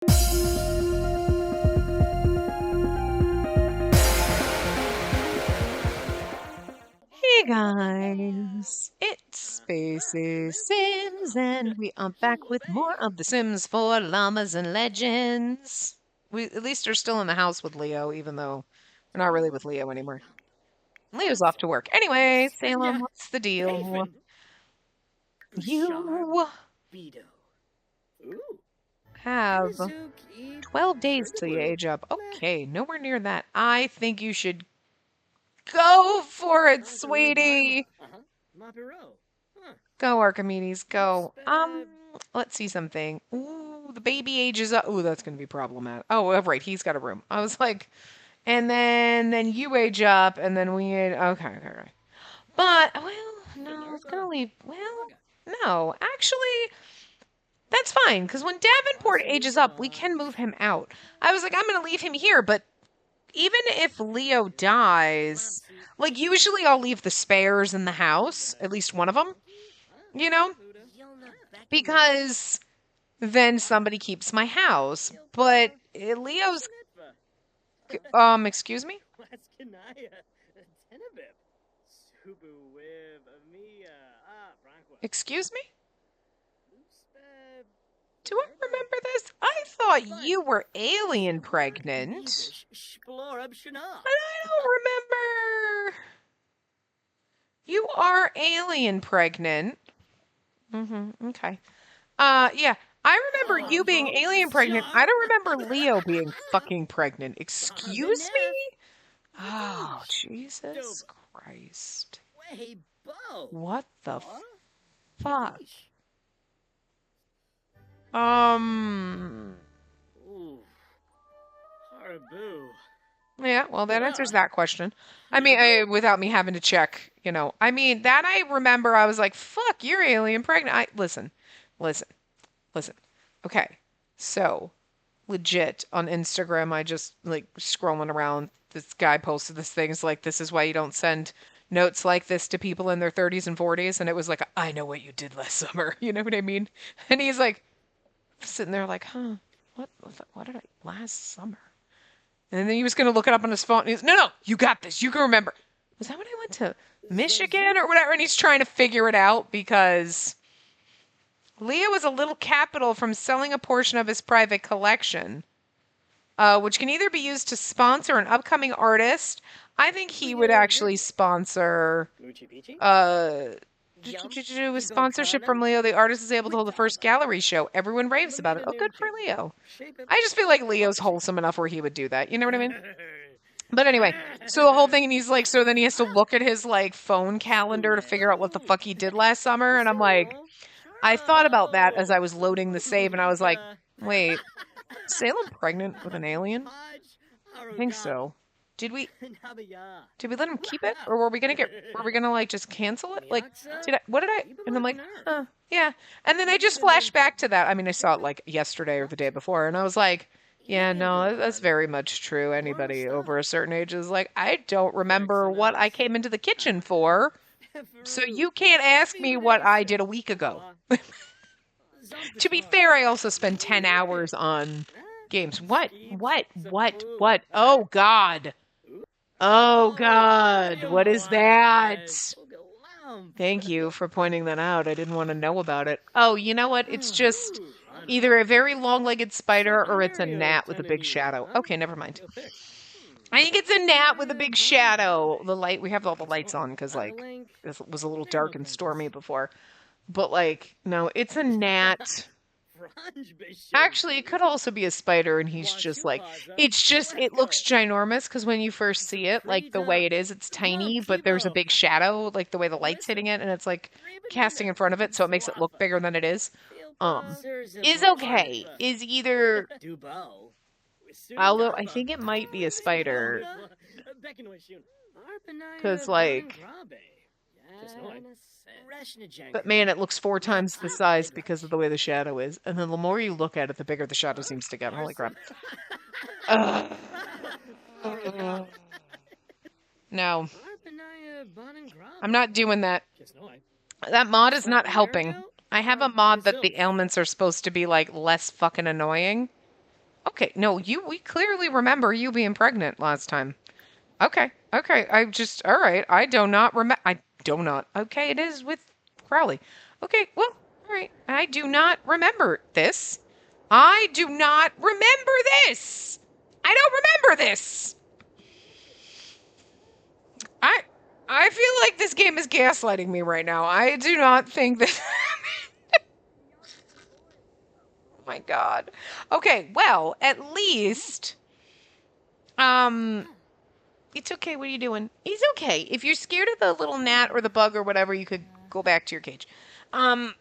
Hey guys, it's Spacey Sims, and we are back with more of The Sims 4 Llamas and Legends. We at least are still in the house with Leo, even though we're not really with Leo anymore. Leo's off to work. Anyway, Salem, what's the deal? You have 12 days till you age up. Okay, nowhere near that. I think you should go for it, sweetie. Go, Archimedes, go. Let's see something. Ooh, the baby ages up. Ooh, that's gonna be problematic. Oh, right, he's got a room. I was like, and then you age up, and then we age. Okay. But well, no, it's gonna leave. Well, no, actually, that's fine because when Davenport ages up, we can move him out. I was like, I'm gonna leave him here, but even if Leo dies, like usually I'll leave the spares in the house, at least one of them, you know, because then somebody keeps my house. But Leo's, excuse me? Excuse me? Do I remember this? I thought you were alien pregnant. But I don't remember. You are alien pregnant. Okay. Yeah. I remember you being alien pregnant. I don't remember Leo being fucking pregnant. Excuse me? Oh, Jesus Christ. What the fuck? Yeah, well, that answers that question. I mean, without me having to check, I mean, that I remember I was like, fuck, you're alien pregnant. Listen. Okay, so, legit, on Instagram, I just, like, scrolling around, this guy posted this thing, it's like, this is why you don't send notes like this to people in their 30s and 40s, and it was like, I know what you did last summer, you know what I mean? And he's like, sitting there like, huh, what did I, last summer? And then he was going to look it up on his phone. And he's, no, you got this. You can remember. Was that when I went to Michigan or whatever? And he's trying to figure it out because Leo is a little capital from selling a portion of his private collection, which can either be used to sponsor an upcoming artist. I think he would actually sponsor with sponsorship from Leo. The artist is able to hold the first gallery show. Everyone raves about it. Oh, good for Leo. I just feel like Leo's wholesome enough where he would do that. You know what I mean? But anyway, so the whole thing, and he's like, so then he has to look at his like phone calendar to figure out what the fuck he did last summer. And I'm like, I thought about that as I was loading the save, and I was like, wait, is Salem pregnant with an alien? I think so. Did we let him keep it? Or were we gonna like just cancel it? Like, and I'm like, yeah. And then I just flashed back to that. I mean, I saw it like yesterday or the day before, and I was like, yeah, no, that's very much true. Anybody over a certain age is like, I don't remember what I came into the kitchen for, so you can't ask me what I did a week ago. To be fair, I also spend 10 hours on games. What? Oh, God. Oh, God, what is that? Thank you for pointing that out. I didn't want to know about it. Oh, you know what? It's just either a very long-legged spider or it's a gnat with a big shadow. Okay, never mind. I think it's a gnat with a big shadow. We have all the lights on because, like, it was a little dark and stormy before. But, like, no, it's a gnat. Actually, it could also be a spider, and he's just like, it looks ginormous, because when you first see it, like, the way it is, it's tiny, but there's a big shadow, like, the way the light's hitting it, and it's, like, casting in front of it, so it makes it look bigger than it is. Is okay. Is either... Although, I think it might be a spider. Because, like... But man, it looks 4 times the size because of the way the shadow is. And then the more you look at it, the bigger the shadow seems to get. Holy crap. No. I'm not doing that. That mod is not helping. I have a mod that the ailments are supposed to be, like, less fucking annoying. Okay, no, we clearly remember you being pregnant last time. Okay, okay. All right. I do not remember. I do not. Okay, it is with Crowley. Okay, well, all right. I do not remember this. I do not remember this. I don't remember this. I I feel like this game is gaslighting me right now. I do not think that. Oh my God. Okay, well, at least, um, it's okay. What are you doing? He's okay. If you're scared of the little gnat or the bug or whatever, you could go back to your cage. Um,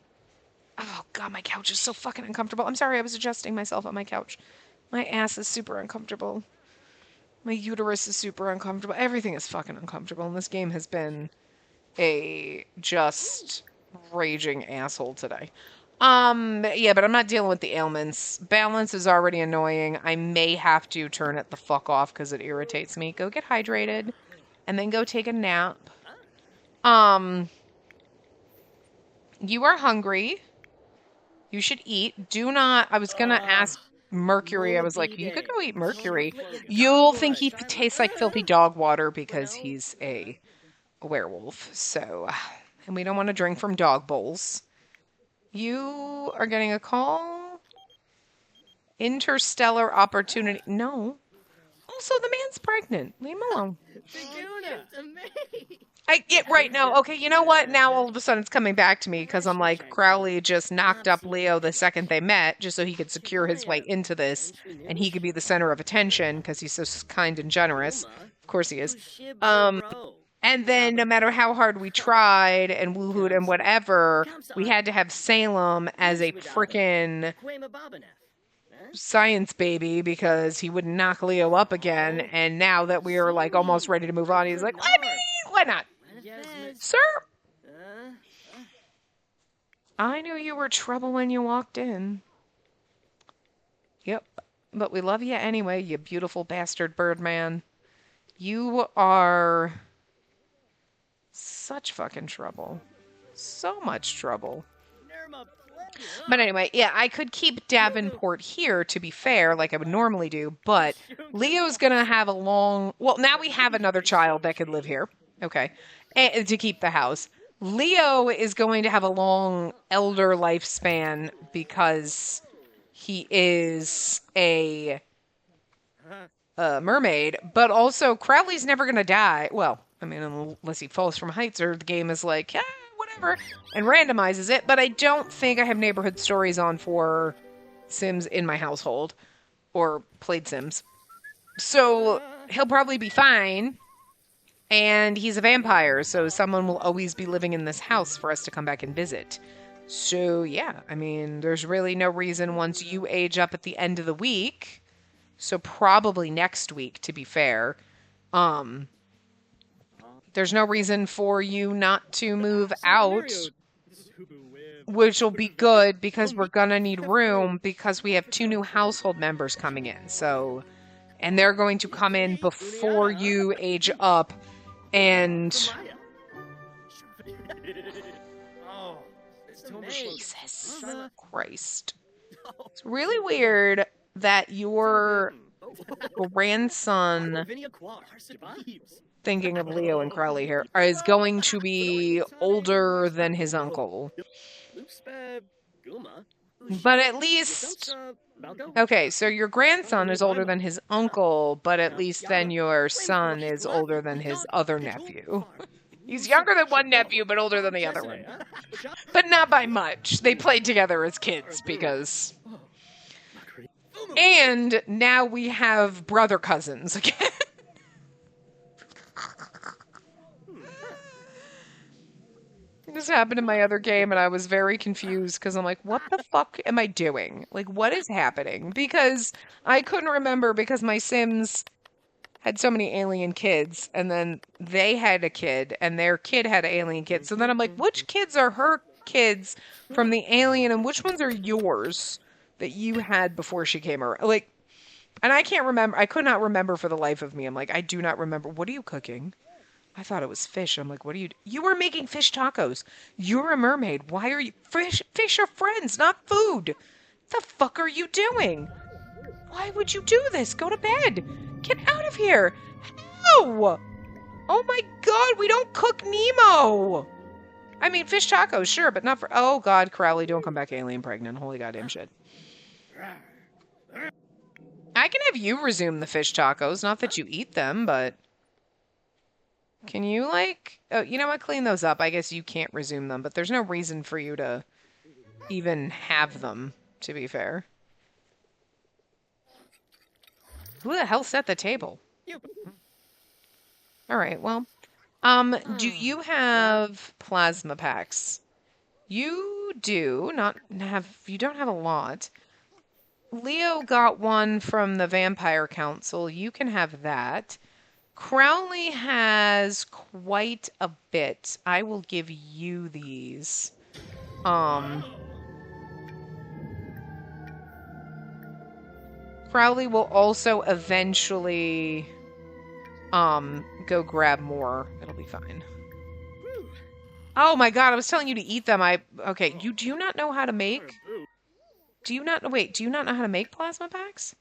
oh God, my couch is so fucking uncomfortable. I'm sorry, I was adjusting myself on my couch. My ass is super uncomfortable. My uterus is super uncomfortable. Everything is fucking uncomfortable. And this game has been a just raging asshole today. Yeah, but I'm not dealing with the ailments. Balance is already annoying. I may have to turn it the fuck off because it irritates me. Go get hydrated and then go take a nap. You are hungry. You should eat. Do not. I was gonna ask Mercury. I was like, you could go eat Mercury. You'll think he tastes like filthy dog water because he's a werewolf. So, and we don't want to drink from dog bowls. You are getting a call. Interstellar opportunity. No. Also, the man's pregnant. Leave him alone. I get right now. Okay, you know what? Now all of a sudden it's coming back to me because I'm like, Crowley just knocked up Leo the second they met just so he could secure his way into this and he could be the center of attention because he's so kind and generous. Of course he is. And then no matter how hard we tried and woohooed and whatever, we had to have Salem as a freaking science baby because he wouldn't knock Leo up again. And now that we are like almost ready to move on, he's like, I mean, why not? Sir? I knew you were trouble when you walked in. Yep. But we love you anyway, you beautiful bastard Birdman. You are such fucking trouble. So much trouble. But anyway, yeah, I could keep Davenport here, to be fair, like I would normally do, but Leo's gonna have a long... Well, now we have another child that could live here. Okay. And to keep the house. Leo is going to have a long elder lifespan because he is a mermaid, but also Crowley's never gonna die. Well, I mean, unless he falls from heights or the game is like, yeah, whatever, and randomizes it. But I don't think I have neighborhood stories on for Sims in my household or played Sims. So he'll probably be fine. And he's a vampire, so someone will always be living in this house for us to come back and visit. So yeah, I mean, there's really no reason once you age up at the end of the week. So probably next week, to be fair. There's no reason for you not to move out, which will be good because we're gonna need room because we have 2 new household members coming in. So, and they're going to come in before you age up, and Jesus Christ. It's really weird that your grandson, thinking of Leo and Crowley here, is going to be older than his uncle. But at least... Okay, so your grandson is older than his uncle, but at least then your son is older than his other nephew. He's younger than one nephew, but older than the other one. But not by much. They played together as kids because... And now we have brother cousins again. This happened in my other game, and I was very confused because I'm like, what the fuck am I doing? Like, what is happening? Because I couldn't remember because my Sims had so many alien kids, and then they had a kid, and their kid had alien kids. So then I'm like, which kids are her kids from the alien, and which ones are yours that you had before she came around? Like, and I can't remember. I could not remember for the life of me. I'm like, I do not remember. What are you cooking? I thought it was fish. I'm like, what are you... You were making fish tacos. You're a mermaid. Why are you... Fish are friends, not food. The fuck are you doing? Why would you do this? Go to bed. Get out of here. How? Oh my god, we don't cook Nemo. I mean, fish tacos, sure, but not for... Oh god, Crowley, don't come back alien pregnant. Holy goddamn shit. I can have you resume the fish tacos. Not that you eat them, but... Can you, like... Oh, you know what? Clean those up. I guess you can't resume them, but there's no reason for you to even have them, to be fair. Who the hell set the table? Alright, well... do you have plasma packs? You do. You don't have a lot. Leo got one from the Vampire Council. You can have that. Crowley has quite a bit. I will give you these. Crowley will also eventually go grab more. It'll be fine. Oh my god, I was telling you to eat them. Okay, do you not know how to make? Do you not know how to make plasma packs?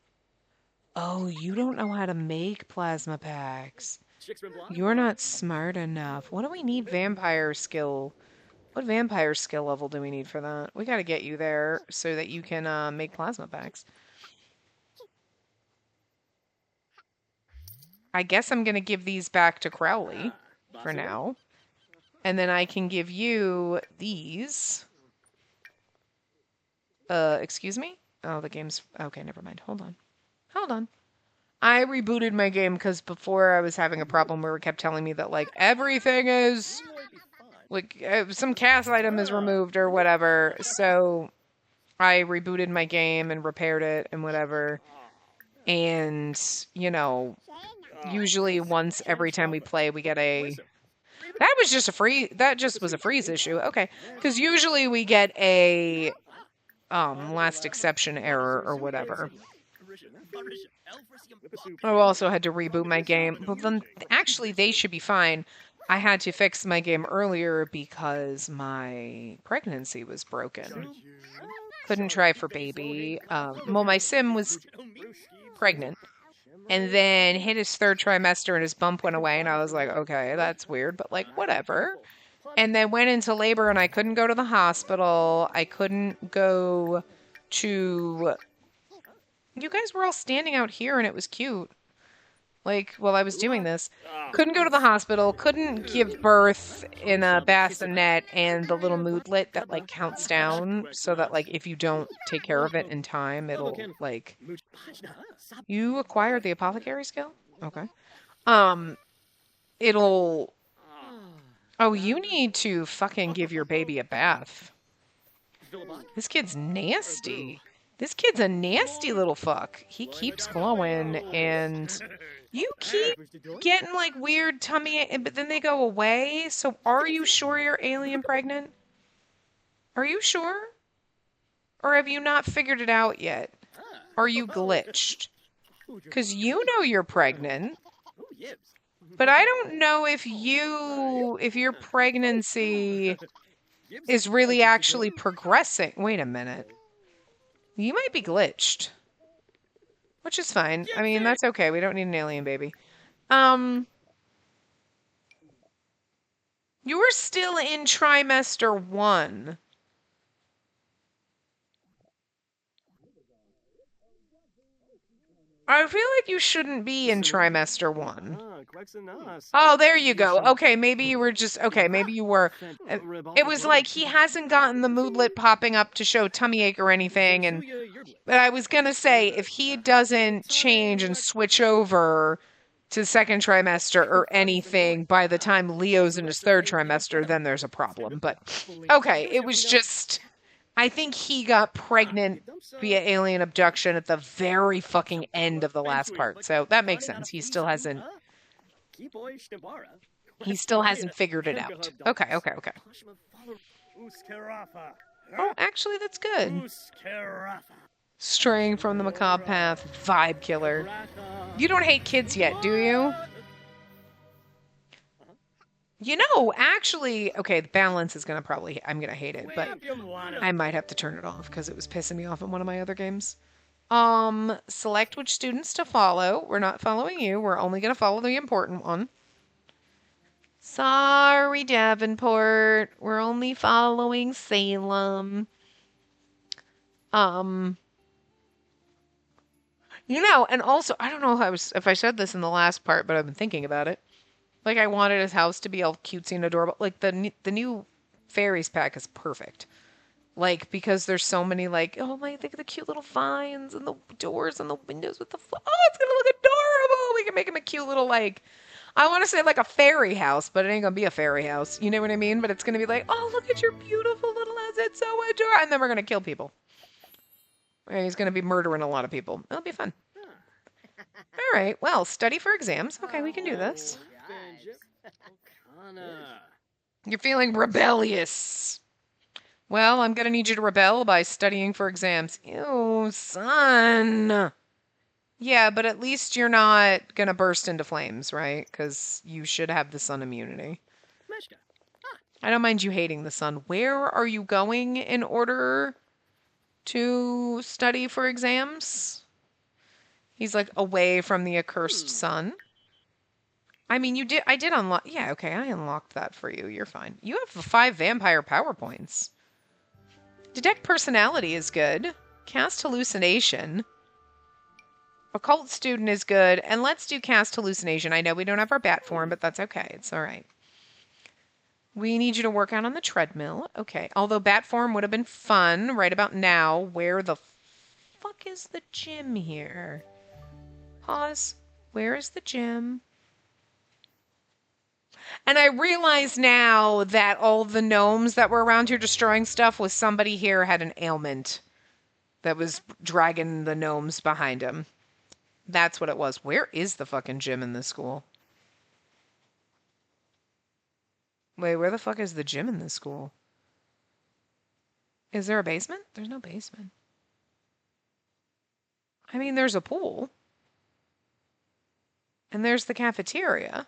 Oh, you don't know how to make plasma packs. You're not smart enough. What do we need vampire skill? What vampire skill level do we need for that? We gotta get you there so that you can make plasma packs. I guess I'm gonna give these back to Crowley for now. And then I can give you these. Excuse me? Oh, the game's... Okay, never mind. Hold on. I rebooted my game because before I was having a problem where it kept telling me that, like, everything is... Like, some cast item is removed or whatever. So I rebooted my game and repaired it and whatever. And, you know, usually once every time we play, we get a... That just was a freeze issue. Okay. Because usually we get a... last exception error or whatever. I also had to reboot my game. But then, actually, they should be fine. I had to fix my game earlier because my pregnancy was broken. Couldn't try for baby. Well, my sim was pregnant. And then hit his third trimester and his bump went away. And I was like, okay, that's weird. But, like, whatever. And then went into labor and I couldn't go to the hospital. I couldn't go to... You guys were all standing out here and it was cute. Like, while I was doing this. Couldn't go to the hospital. Couldn't give birth in a bassinet and the little moodlet that, like, counts down. So that, like, if you don't take care of it in time, it'll, like... You acquired the apothecary skill? Okay. It'll... Oh, you need to fucking give your baby a bath. This kid's nasty. This kid's a nasty little fuck. He keeps glowing, and you keep getting, like, weird tummy, but then they go away. So are you sure you're alien pregnant? Are you sure? Or have you not figured it out yet? Are you glitched? Because you know you're pregnant. But I don't know if your pregnancy is really actually progressing. Wait a minute. You might be glitched. Which is fine. I mean, that's okay. We don't need an alien baby. You were still in trimester 1. I feel like you shouldn't be in trimester 1. Oh, there you go. Okay, maybe you were just... Okay, maybe you were... It was like he hasn't gotten the moodlet popping up to show tummy ache or anything, but I was gonna say, if he doesn't change and switch over to second trimester or anything by the time Leo's in his third trimester, then there's a problem. But, okay, it was just... I think he got pregnant via alien abduction at the very fucking end of the last part. So that makes sense. He still hasn't figured it out. Okay. Oh, actually, that's good. Straying from the macabre path, vibe killer. You don't hate kids yet, do you? You know, actually, okay, the balance is I'm going to hate it, but I might have to turn it off because it was pissing me off in one of my other games. Select which students to follow. We're not following you. We're only going to follow the important one. Sorry, Davenport. We're only following Salem. Um, and also, I don't know if I said this in the last part, but I've been thinking about it. Like, I wanted his house to be all cutesy and adorable. Like, the new fairies pack is perfect. Like, because there's so many, like, oh my, think of the cute little vines and the doors and the windows with oh, it's gonna look adorable. We can make him a cute little, like, I want to say like a fairy house, but it ain't gonna be a fairy house. You know what I mean? But it's gonna be like, oh, look at your beautiful little house. It's so adorable. And then we're gonna kill people. And he's gonna be murdering a lot of people. It'll be fun. All right. Well, study for exams. Okay, we can do this. You're feeling rebellious. Well, I'm gonna need you to rebel by studying for exams. Ew, son. Yeah, but at least you're not gonna burst into flames, right? Because you should have the sun immunity. I don't mind you hating the sun. Where are you going in order to study for exams? He's like away from the accursed sun. I mean, I did unlock. Yeah, okay, I unlocked that for you. You're fine. You have 5 vampire power points. Detect personality is good. Cast hallucination. Occult student is good. And let's do cast hallucination. I know we don't have our bat form, but that's okay. It's all right. We need you to work out on the treadmill. Okay. Although bat form would have been fun right about now. Where the fuck is the gym here? Pause. Where is the gym? And I realize now that all the gnomes that were around here destroying stuff was somebody here had an ailment that was dragging the gnomes behind him. That's what it was. Where is the fucking gym in this school? Wait, where the fuck is the gym in this school? Is there a basement? There's no basement. I mean, there's a pool. And there's the cafeteria.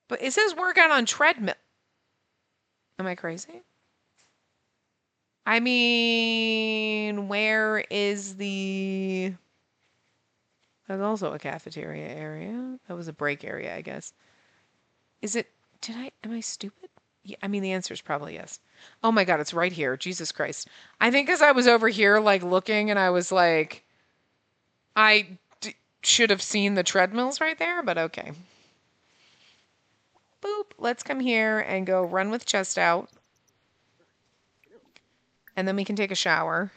But it says workout on treadmill. Am I crazy? I mean, where is the... There's also a cafeteria area. That was a break area, I guess. Is it... Am I stupid? Yeah, I mean, the answer is probably yes. Oh my God, it's right here. Jesus Christ. I think because I was over here, like, looking, and I was like... should have seen the treadmills right there, but okay. Boop. Let's come here and go run with chest out. And then we can take a shower.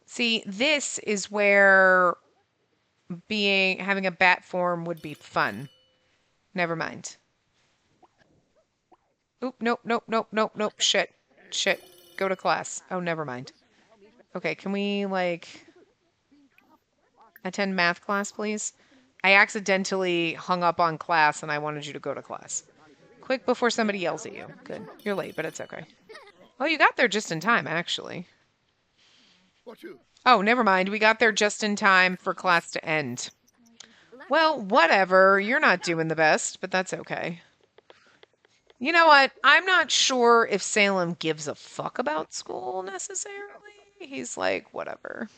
See, this is where having a bat form would be fun. Never mind. Oop, nope, nope, nope, nope, nope. Shit. Shit. Go to class. Oh, never mind. Okay, can we, like, attend math class, please? I accidentally hung up on class and I wanted you to go to class. Quick before somebody yells at you. Good. You're late, but it's okay. Oh, you got there just in time, actually. Oh, never mind. We got there just in time for class to end. Well, whatever. You're not doing the best, but that's okay. You know what? I'm not sure if Salem gives a fuck about school necessarily. He's like, whatever.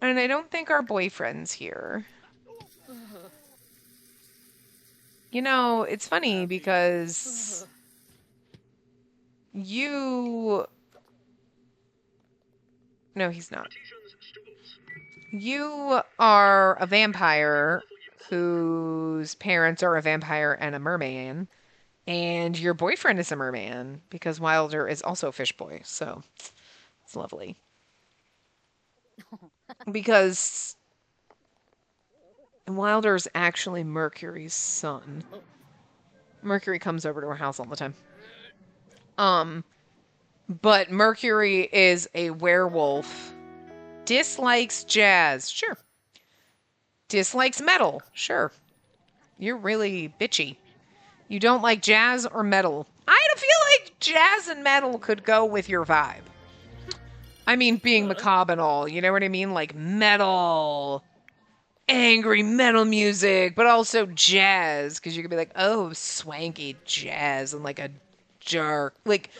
And I don't think our boyfriend's here. You know, it's funny because you... No, he's not. You are a vampire whose parents are a vampire and a merman, and your boyfriend is a merman because Wilder is also a fish boy, so it's lovely. Because Wilder's actually Mercury's son. Mercury comes over to our house all the time. But Mercury is a werewolf. Dislikes jazz. Sure. Dislikes metal. Sure. You're really bitchy. You don't like jazz or metal. I don't feel like jazz and metal could go with your vibe. I mean, being macabre and all. You know what I mean? Like metal. Angry metal music. But also jazz. Because you could be like, oh, swanky jazz. And like a dark. Like,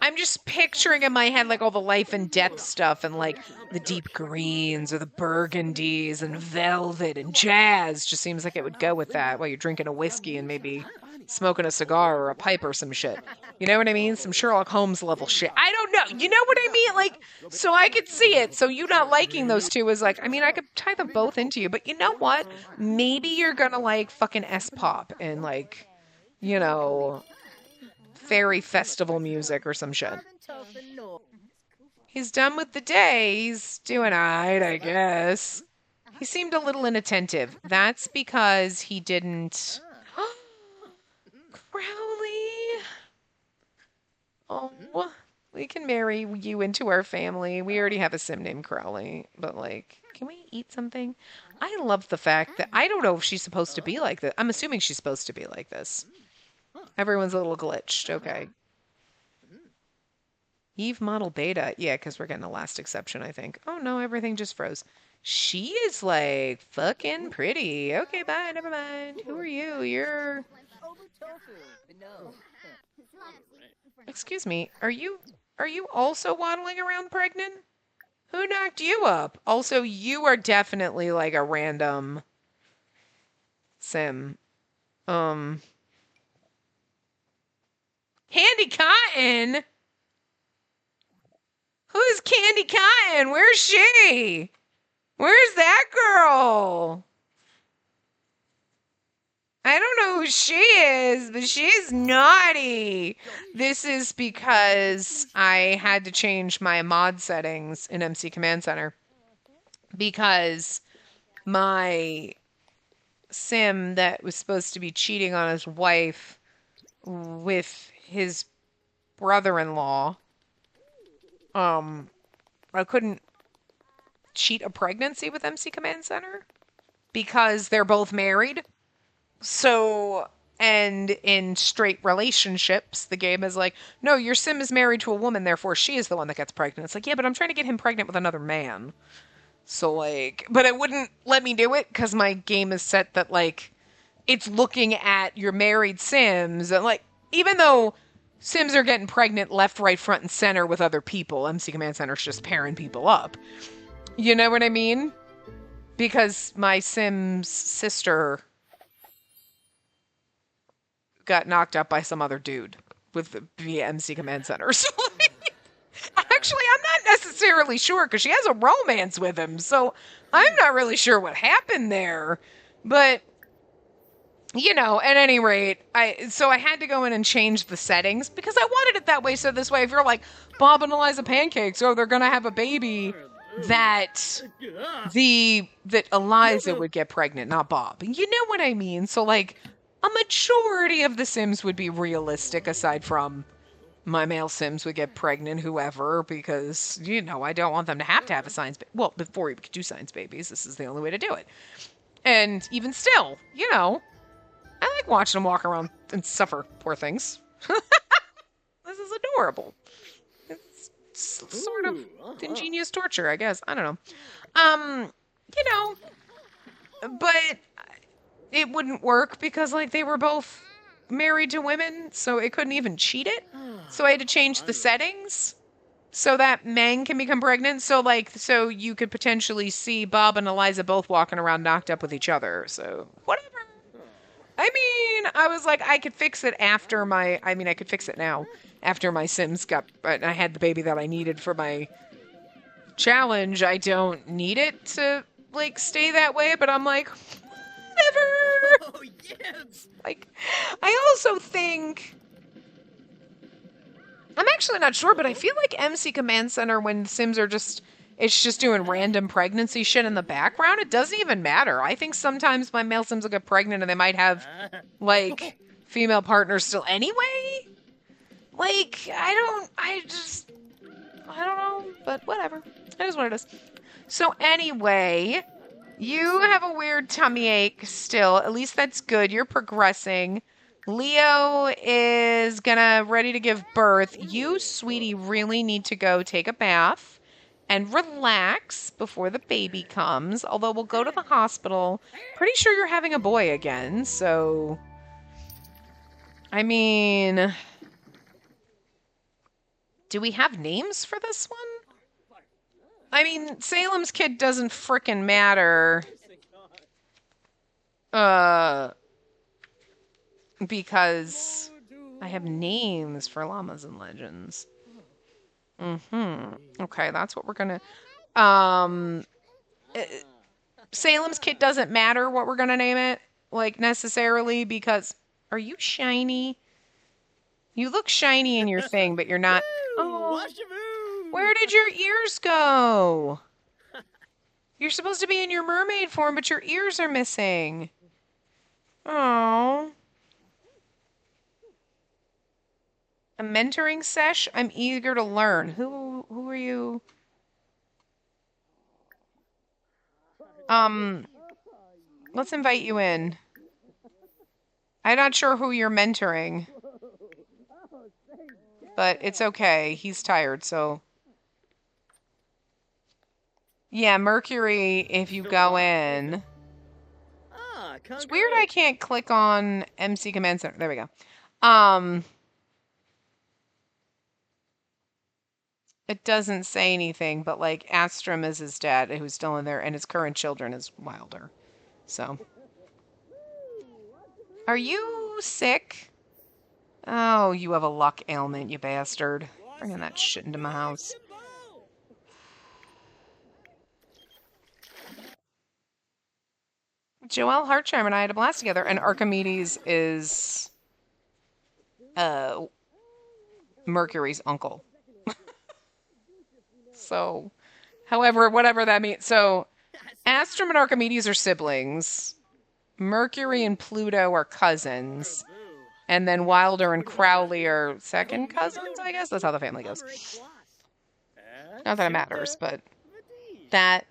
I'm just picturing in my head like all the life and death stuff and like the deep greens or the burgundies and velvet and jazz. Just seems like it would go with that while you're drinking a whiskey and maybe smoking a cigar or a pipe or some shit. You know what I mean? Some Sherlock Holmes level shit. I don't know. You know what I mean? Like, so I could see it. So you not liking those two is like, I mean, I could tie them both into you, but you know what? Maybe you're gonna like fucking S-pop and like, you know, fairy festival music or some shit. He's done with the day. He's doing alright, I guess. He seemed a little inattentive. That's because he didn't... Crowley! Oh, we can marry you into our family. We already have a sim named Crowley. But, like, can we eat something? I love the fact that... I don't know if she's supposed to be like this. I'm assuming she's supposed to be like this. Everyone's a little glitched. Okay. Eve model beta. Yeah, because we're getting the last exception, I think. Oh, no, everything just froze. She is, like, fucking pretty. Okay, bye. Never mind. Who are you? You're... Excuse me. Are you also waddling around pregnant? Who knocked you up? Also, you are definitely, like, a random sim. Candy Cotton? Who's Candy Cotton? Where's she? Where's that girl? I don't know who she is, but she's naughty. This is because I had to change my mod settings in MC Command Center. Because my sim that was supposed to be cheating on his wife with his brother-in-law, I couldn't cheat a pregnancy with MC Command Center because they're both married. So, and in straight relationships, the game is like, no, your sim is married to a woman, therefore she is the one that gets pregnant. It's like, yeah, but I'm trying to get him pregnant with another man. So, like, but it wouldn't let me do it because my game is set that, like, it's looking at your married sims. And, like, even though sims are getting pregnant left, right, front, and center with other people, MC Command Center's just pairing people up. You know what I mean? Because my sim's sister got knocked up by some other dude via MC Command Center. So, actually, I'm not necessarily sure because she has a romance with him. So I'm not really sure what happened there. But, you know, at any rate, I had to go in and change the settings because I wanted it that way. So this way, if you're like Bob and Eliza Pancakes, oh, they're going to have a baby, that Eliza would get pregnant, not Bob. You know what I mean? So, like, a majority of the Sims would be realistic, aside from my male Sims would get pregnant, whoever, because, you know, I don't want them to have a science baby. Well, before we could do science babies, this is the only way to do it. And even still, you know, I like watching them walk around and suffer, poor things. This is adorable. It's sort of ingenious torture, I guess. I don't know. You know, but it wouldn't work because, like, they were both married to women, so it couldn't even cheat it. So I had to change the settings so that men can become pregnant. So, like, so you could potentially see Bob and Eliza both walking around knocked up with each other. So, whatever. I mean, I was like, I could fix it after I could fix it now. After my Sims I had the baby that I needed for my challenge. I don't need it to, like, stay that way, but I'm like, whatever. Oh, yes. Like, I also think, I'm actually not sure, but I feel like MC Command Center, when the Sims are it's just doing random pregnancy shit in the background, it doesn't even matter. I think sometimes my male Sims will get pregnant and they might have, like, female partners still anyway. Like, I don't know, but whatever. It is what it is. So anyway, you have a weird tummy ache still. At least that's good. You're progressing. Leo is ready to give birth. You, sweetie, really need to go take a bath and relax before the baby comes. Although we'll go to the hospital. Pretty sure you're having a boy again, so I mean, do we have names for this one? I mean, Salem's Kid doesn't frickin' matter. Because I have names for llamas and legends. Okay, that's what we're gonna... Salem's Kid doesn't matter what we're gonna name it, like, necessarily, because... Are you shiny? You look shiny in your thing, but you're not... Oh, where did your ears go? You're supposed to be in your mermaid form, but your ears are missing. Oh. A mentoring sesh? I'm eager to learn. Who are you? Let's invite you in. I'm not sure who you're mentoring. But it's okay. He's tired, so... Yeah, Mercury, if you go in... It's weird I can't click on MC Command Center. There we go. It doesn't say anything, but, like, Astrum is his dad, who's still in there, and his current children is Wilder. So... Are you sick? Oh, you have a luck ailment, you bastard. Bringing that shit into my house. Joelle Hartsheimer and I had a blast together, and Archimedes is Mercury's uncle. So, however, whatever that means. So, Astrum and Archimedes are siblings. Mercury and Pluto are cousins. And then Wilder and Crowley are second cousins, I guess? That's how the family goes. Not that it matters, but that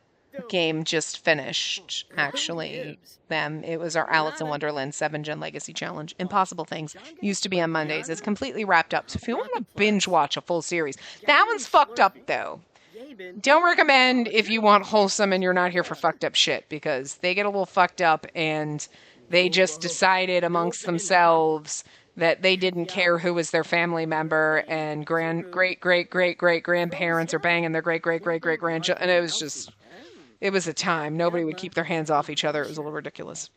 game just finished, actually. It was our Alice in Wonderland 7-Gen Legacy Challenge. Impossible Things used to be on Mondays. It's completely wrapped up. So if you want to binge watch a full series, that one's fucked up, though. Don't recommend if you want wholesome and you're not here for fucked up shit, because they get a little fucked up and they just decided amongst themselves that they didn't care who was their family member, and great-great-great-great-great-grandparents are banging their great-great-great-great-grandchildren, and it was a time. Nobody would keep their hands off each other. It was a little ridiculous.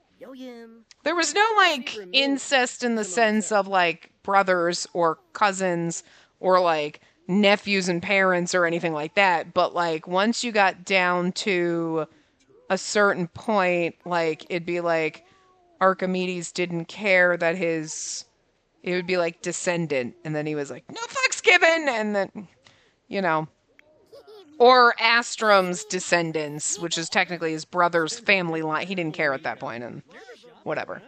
There was no, like, incest in the sense of, like, brothers or cousins or, like, nephews and parents or anything like that, but, like, once you got down to a certain point, like, it'd be like Archimedes didn't care that it would be like descendant, and then he was like, no fucks given, and then, you know, or Astrum's descendants, which is technically his brother's family line. He didn't care at that point, and whatever.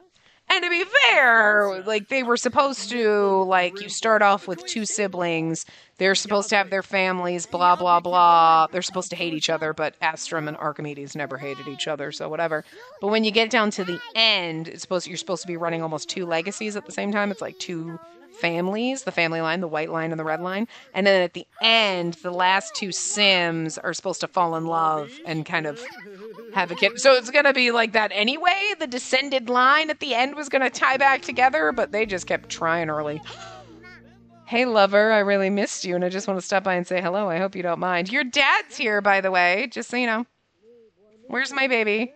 And to be fair, like, they were supposed to, like, you start off with two siblings, they're supposed to have their families, blah, blah, blah. They're supposed to hate each other, but Astrum and Archimedes never hated each other, so whatever. But when you get down to the end, you're supposed to be running almost two legacies at the same time. It's like two families, the family line, the white line, and the red line. And then at the end, the last two Sims are supposed to fall in love and kind of have a kid. So it's going to be like that anyway. The descended line at the end was going to tie back together, but they just kept trying early. Hey, lover, I really missed you, and I just want to stop by and say hello. I hope you don't mind. Your dad's here, by the way, just so you know. Where's my baby?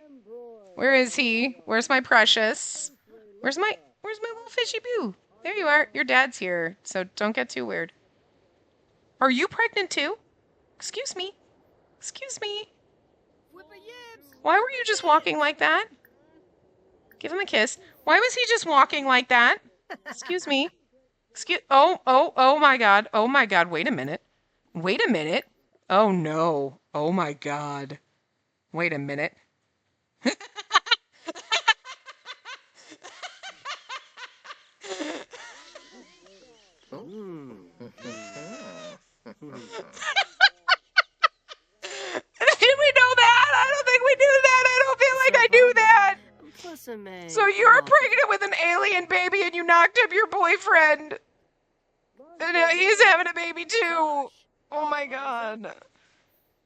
Where is he? Where's my precious? Where's my little fishy boo? There you are. Your dad's here, so don't get too weird. Are you pregnant too? Excuse me. Excuse me. Why were you just walking like that? Give him a kiss. Why was he just walking like that? Excuse me. Oh my God. Oh my God. Wait a minute. Wait a minute. Oh no. Oh my God. Wait a minute. Did we know that? I don't think we knew that. I don't feel like I knew that. So you're pregnant with an alien baby and you knocked up your boyfriend. And he's having a baby too. Oh my God.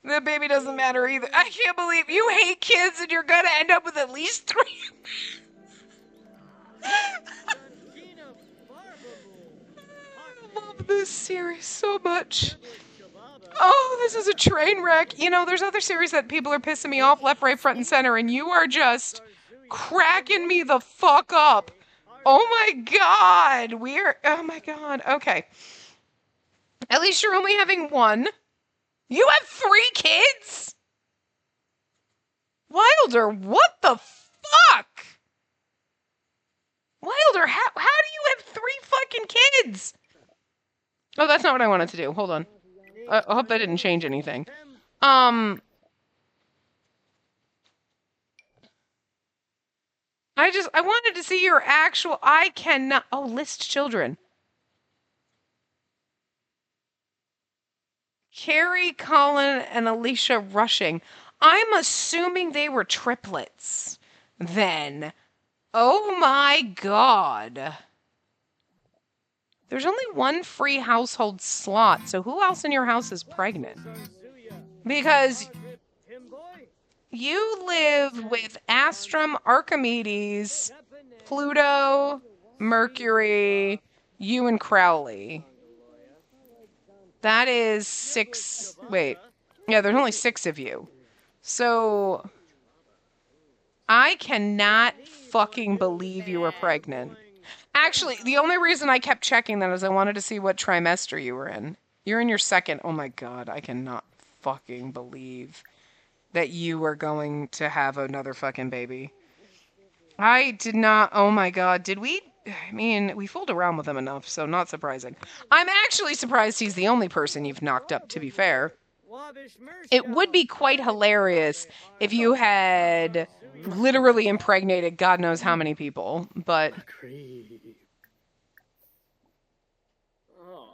The baby doesn't matter either. I can't believe you hate kids and you're gonna end up with at least 3. love this series so much. Oh, this is a train wreck. You know, there's other series that people are pissing me off left, right, front, and center, and you are just cracking me the fuck up. Oh my god. Oh my god. Okay. At least you're only having one. You have 3 kids? Wilder, what the fuck? Wilder, how do you have 3 fucking kids? Oh, that's not what I wanted to do. Hold on. I hope that didn't change anything. I wanted to see your actual, I cannot, oh, list children. Carrie, Colin, and Alicia Rushing. I'm assuming they were triplets. Then. Oh my god. There's only 1 free household slot, so who else in your house is pregnant? Because you live with Astrum, Archimedes, Pluto, Mercury, you and Crowley. That is 6. Wait. Yeah, there's only 6 of you. So I cannot fucking believe you were pregnant. Actually, the only reason I kept checking that is I wanted to see what trimester you were in. You're in your 2nd. Oh my god, I cannot fucking believe that you are going to have another fucking baby. I did not. Oh my god, did we? I mean, we fooled around with him enough, so not surprising. I'm actually surprised he's the only person you've knocked up, to be fair. It would be quite hilarious if you had literally impregnated God knows how many people, but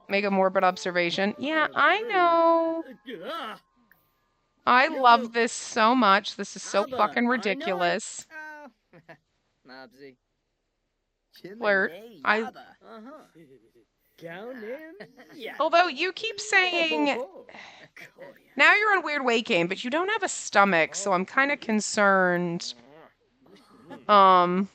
make a morbid observation. Yeah, I know. I love this so much. This is so fucking ridiculous. Flirt. Although you keep saying now you're on weird weight gain, but you don't have a stomach, so I'm kind of concerned. Oh,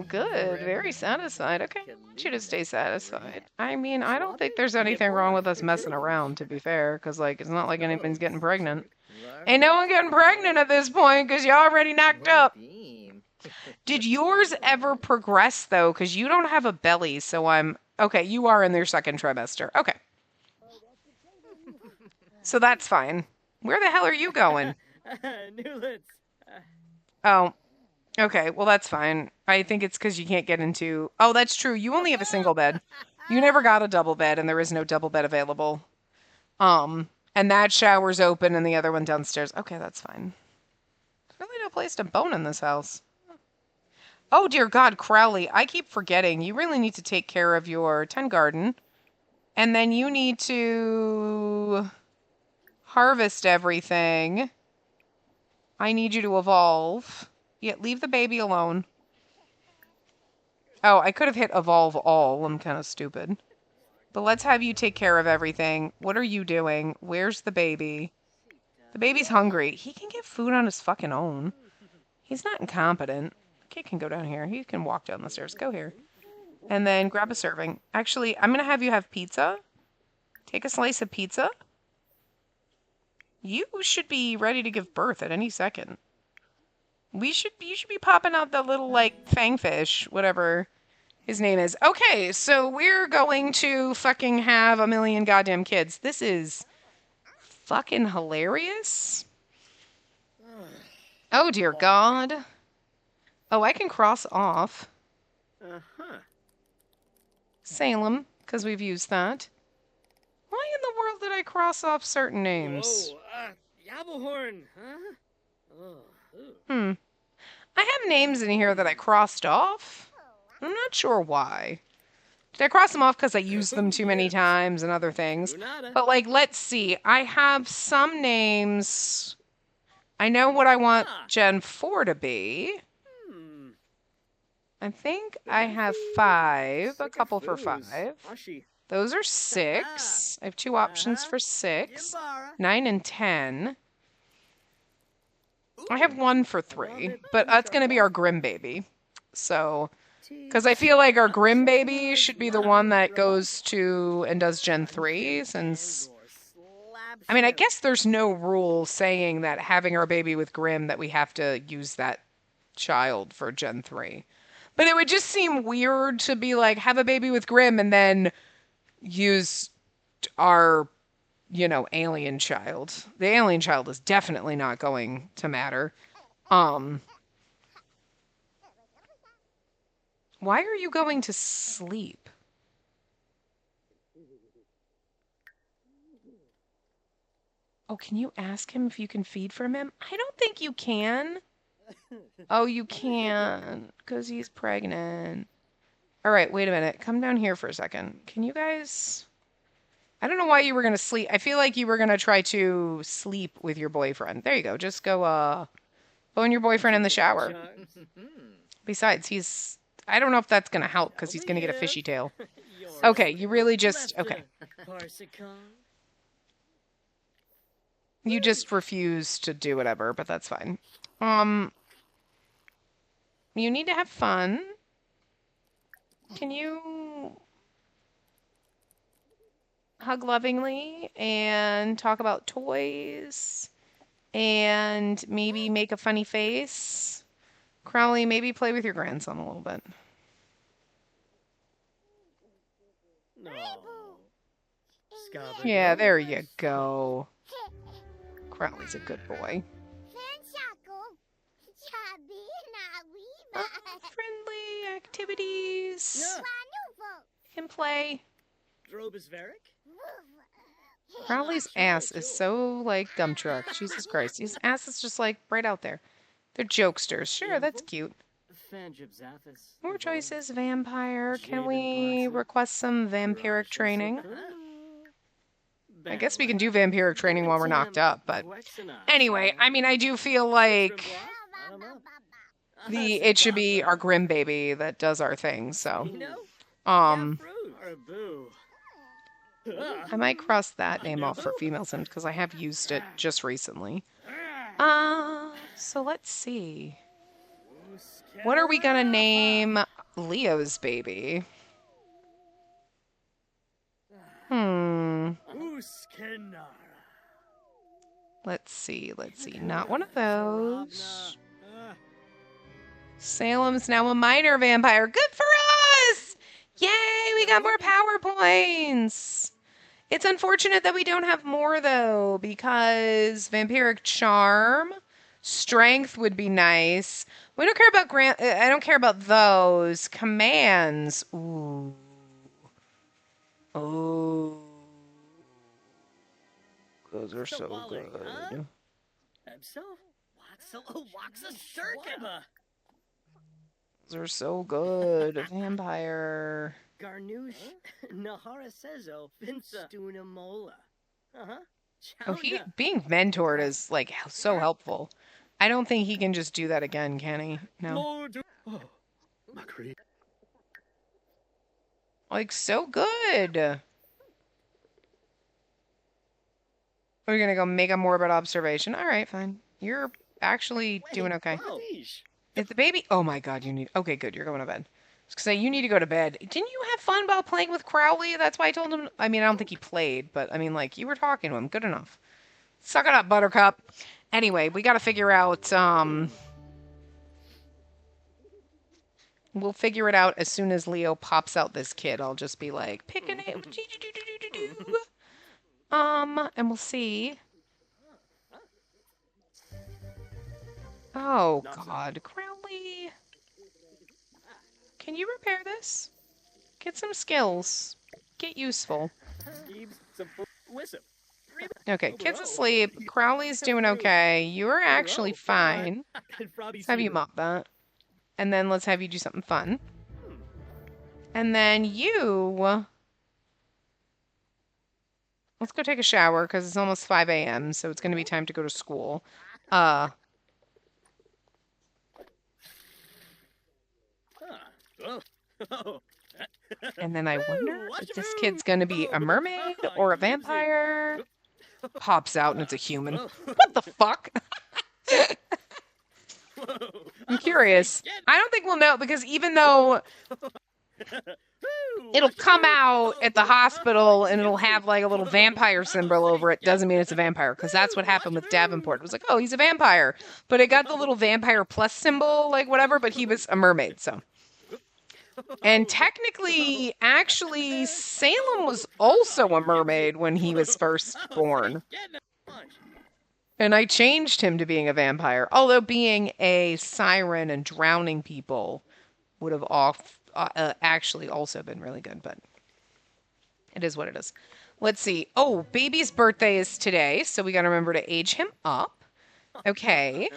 good. Very satisfied. Okay, I want you to stay satisfied. I mean, I don't think there's anything wrong with us messing around, to be fair, because, like, it's not like anybody's getting pregnant. Ain't no one getting pregnant at this point, because you already knocked up. Did yours ever progress, though? Because you don't have a belly, so I'm... Okay, you are in your 2nd trimester. Okay. So that's fine. Where the hell are you going? Oh. Okay, well, that's fine. I think it's because you can't get into... Oh, that's true. You only have a single bed. You never got a double bed, and there is no double bed available. And that shower's open, and the other one downstairs. Okay, that's fine. There's really no place to bone in this house. Oh, dear God, Crowley, I keep forgetting. You really need to take care of your 10 garden. And then you need to harvest everything. I need you to evolve. Yeah, leave the baby alone. Oh, I could have hit evolve all. I'm kind of stupid. But let's have you take care of everything. What are you doing? Where's the baby? The baby's hungry. He can get food on his fucking own. He's not incompetent. Kid can go down here. He can walk down the stairs. Go here. And then grab a serving. Actually, I'm going to have you have pizza. Take a slice of pizza. You should be ready to give birth at any second. You should be popping out the little, like, fangfish, whatever his name is. Okay, so we're going to fucking have a million goddamn kids. This is fucking hilarious. Oh, dear God. Oh, I can cross off Salem, because we've used that. Why in the world did I cross off certain names? Yabelhorn, huh? I have names in here that I crossed off. I'm not sure why. Did I cross them off because I used them too many times and other things? But, like, let's see. I have some names. I know what I want Gen 4 to be. I think I have 5. A couple for 5. Those are 6. I have 2 options for 6. 9 and 10. I have 1 for 3. But that's going to be our Grim baby. So Because I feel like our Grim baby should be the one that goes to and does Gen 3, since... I mean, I guess there's no rule saying that having our baby with Grim that we have to use that child for Gen 3. But it would just seem weird to be like, have a baby with Grim and then use our, alien child. The alien child is definitely not going to matter. Why are you going to sleep? Oh, can you ask him if you can feed from him? I don't think you can. Oh, you can, because he's pregnant. All right, wait a minute. Come down here for a second. Can you guys... I don't know why you were going to sleep. I feel like you were going to try to sleep with your boyfriend. There you go. Just go phone your boyfriend in the shower. Besides, he's... I don't know if that's going to help, because he's going to get a fishy tail. Okay, you really just... Okay. You just refuse to do whatever, but that's fine. You need to have fun. Can you hug lovingly and talk about toys and maybe make a funny face? Crowley, maybe play with your grandson a little bit. No. Yeah, there you go. Crowley's a good boy. Friendly activities. Can play. Crowley's ass is so like dump truck. Jesus Christ. His ass is just like right out there. They're jokesters. Sure, that's cute. More choices. Vampire. Can we request some vampiric training? I guess we can do vampiric training while we're knocked up, but anyway, I mean, I do feel like it should be our Grim baby that does our thing, so I might cross that name off for female sims because I have used it just recently. So let's see. What are we gonna name Leo's baby? Let's see. Not one of those. Salem's now a minor vampire. Good for us! Yay, we got more power points. It's unfortunate that we don't have more, though, because vampiric charm, strength would be nice. We don't care about I don't care about those. Commands. Ooh. Oh. Those are so good. Those are so good. Vampire. Garnoush Nahara Sezo Finstunamola. Oh, being mentored is like so helpful. I don't think he can just do that again, can he? No. Like, so good. We're gonna go make a morbid observation. All right, fine. You're actually doing okay. If the baby... Oh my god, you need... Okay, good, you're going to bed. I was gonna say, you need to go to bed. Didn't you have fun while playing with Crowley? That's why I told him... I mean, I don't think he played, but I mean, like, you were talking to him. Good enough. Suck it up, Buttercup. Anyway, we gotta figure out, We'll figure it out as soon as Leo pops out this kid. I'll just be like, pick a name. And we'll see. Oh, God. Crowley. Can you repair this? Get some skills. Get useful. Okay, kid's asleep. Crowley's doing okay. You're actually fine. Let's have you mop that. And then let's have you do something fun. And then you... Let's go take a shower, because it's almost 5 a.m., so it's going to be time to go to school. And then I wonder if this kid's going to be a mermaid or a vampire. Pops out and it's a human. What the fuck? I'm curious. I don't think we'll know because even though it'll come out at the hospital and it'll have like a little vampire symbol over it, doesn't mean it's a vampire because that's what happened with Davenport. It was like, oh, he's a vampire. But it got the little vampire plus symbol, like whatever, but he was a mermaid, so. And technically, actually, Salem was also a mermaid when he was first born. And I changed him to being a vampire. Although being a siren and drowning people would have actually also been really good, but it is what it is. Let's see. Oh, baby's birthday is today, so we got to remember to age him up. Okay.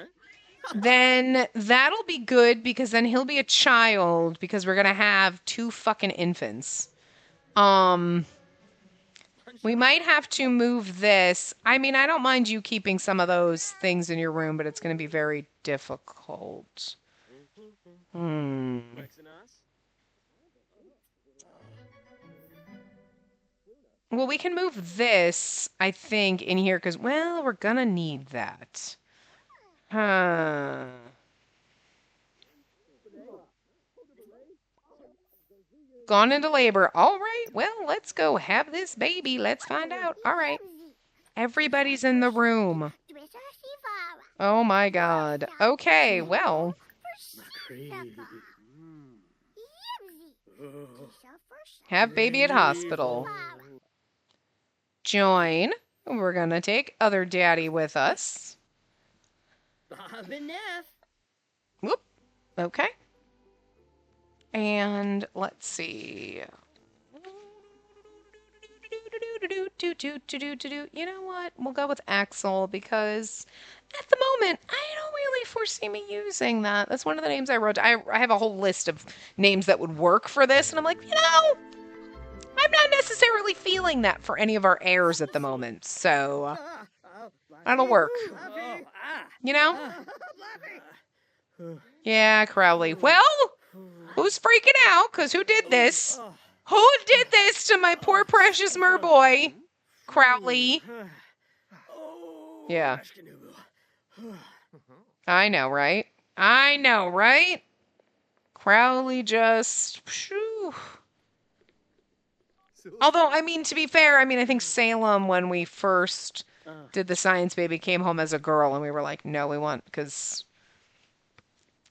Then that'll be good because then he'll be a child because we're going to have 2 fucking infants. We might have to move this. I mean, I don't mind you keeping some of those things in your room, but it's going to be very difficult. Well, we can move this, I think, in here because, well, we're going to need that. Huh. Gone into labor. All right. Well, let's go have this baby. Let's find out. All right. Everybody's in the room. Oh my God. Okay, well. Have baby at hospital. Join. We're gonna take other daddy with us. Whoop. Okay. And let's see. You know what? We'll go with Axel because at the moment, I don't really foresee me using that. That's one of the names I wrote. I have a whole list of names that would work for this, and I'm like, I'm not necessarily feeling that for any of our heirs at the moment, so that'll work. You know? Yeah, Crowley. Well, who's freaking out? Because who did this? Who did this to my poor precious merboy? Crowley. Yeah. I know, right? I know, right? Crowley just... Phew. Although, I mean, to be fair, I mean, I think Salem, when we first did the science baby, came home as a girl, and we were like, no, we want... Because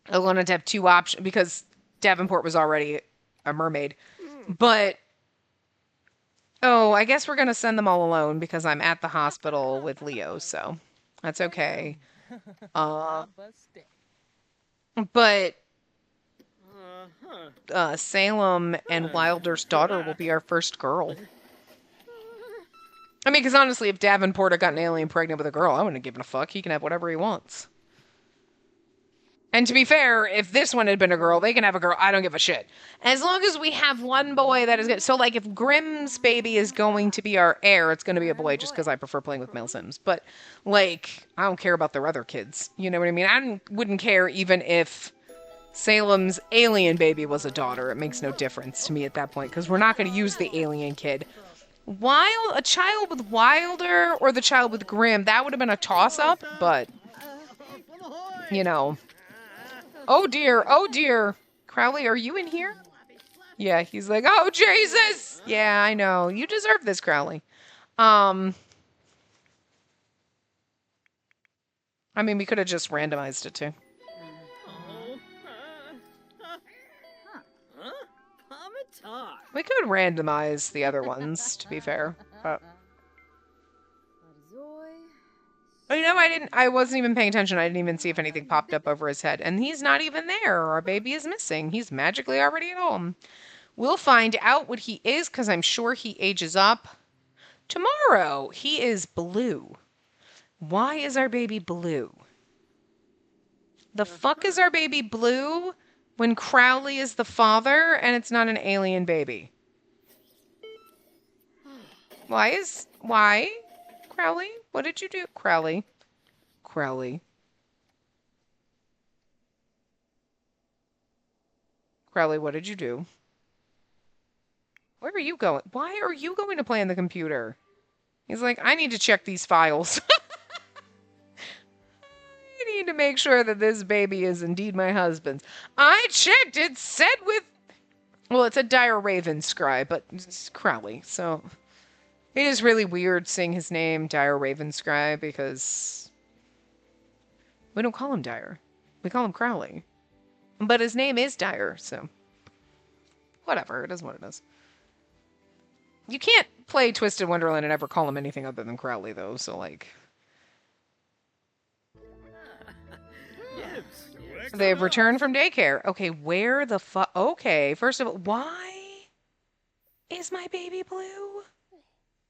I wanted to have 2 options, because Davenport was already a mermaid. But, I guess we're going to send them all alone because I'm at the hospital with Leo, so that's okay. But Salem and Wilder's daughter will be our first girl. I mean, because honestly, if Davenport had gotten an alien pregnant with a girl, I wouldn't have given a fuck. He can have whatever he wants. And to be fair, if this one had been a girl, they can have a girl. I don't give a shit. As long as we have one boy that is good. So, like, if Grimm's baby is going to be our heir, it's going to be a boy just because I prefer playing with male Sims. But, like, I don't care about their other kids. You know what I mean? I wouldn't care even if Salem's alien baby was a daughter. It makes no difference to me at that point because we're not going to use the alien kid. A child with Wilder or the child with Grimm, that would have been a toss-up, but, you know... Oh dear. Crowley, are you in here? Yeah, he's like, oh Jesus! Yeah, I know. You deserve this, Crowley. I mean, we could have just randomized it too. We could randomize the other ones, to be fair. But... Oh, I wasn't even paying attention. I didn't even see if anything popped up over his head. And he's not even there. Our baby is missing. He's magically already at home. We'll find out what he is, because I'm sure he ages up tomorrow. He is blue. Why is our baby blue? The fuck is our baby blue when Crowley is the father and it's not an alien baby? Why? Crowley? What did you do? Crowley. Crowley, what did you do? Where are you going? Why are you going to play on the computer? He's like, I need to check these files. I need need to make sure that this baby is indeed my husband's. I checked. It said with... Well, it's a dire Raven Scry, but it's Crowley, so... It is really weird seeing his name, Dire Raven Scry, because... We don't call him Dire. We call him Crowley. But his name is Dire, so... Whatever, it is what it is. You can't play Twisted Wonderland and ever call him anything other than Crowley, though, so, like... They've returned from daycare. Okay, where the fuck... Okay, first of all, why is my baby blue?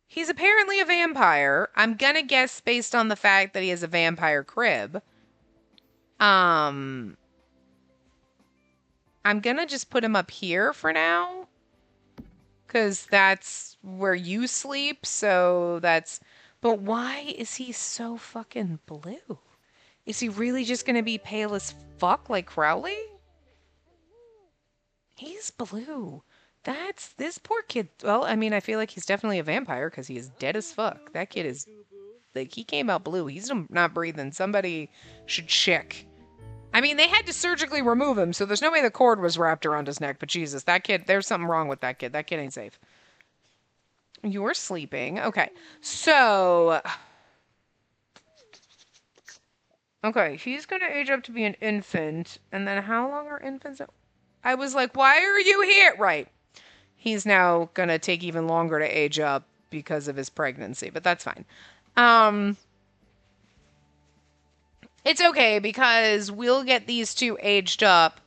He's apparently a vampire. I'm gonna guess based on the fact that he has a vampire crib. I'm gonna just put him up here for now. Because that's where you sleep, so that's... But why is he so fucking blue? Is he really just gonna be pale as fuck like Crowley? He's blue. That's... This poor kid... Well, I mean, I feel like he's definitely a vampire because he is dead as fuck. That kid is... Like, he came out blue. He's not breathing. Somebody should check. I mean, they had to surgically remove him, so there's no way the cord was wrapped around his neck. But Jesus, that kid... There's something wrong with that kid. That kid ain't safe. You're sleeping. Okay. So... Okay, he's gonna age up to be an infant. And then how long are infants... I was like, why are you here? Right. He's now gonna take even longer to age up because of his pregnancy, but that's fine. It's okay because we'll get these two aged up.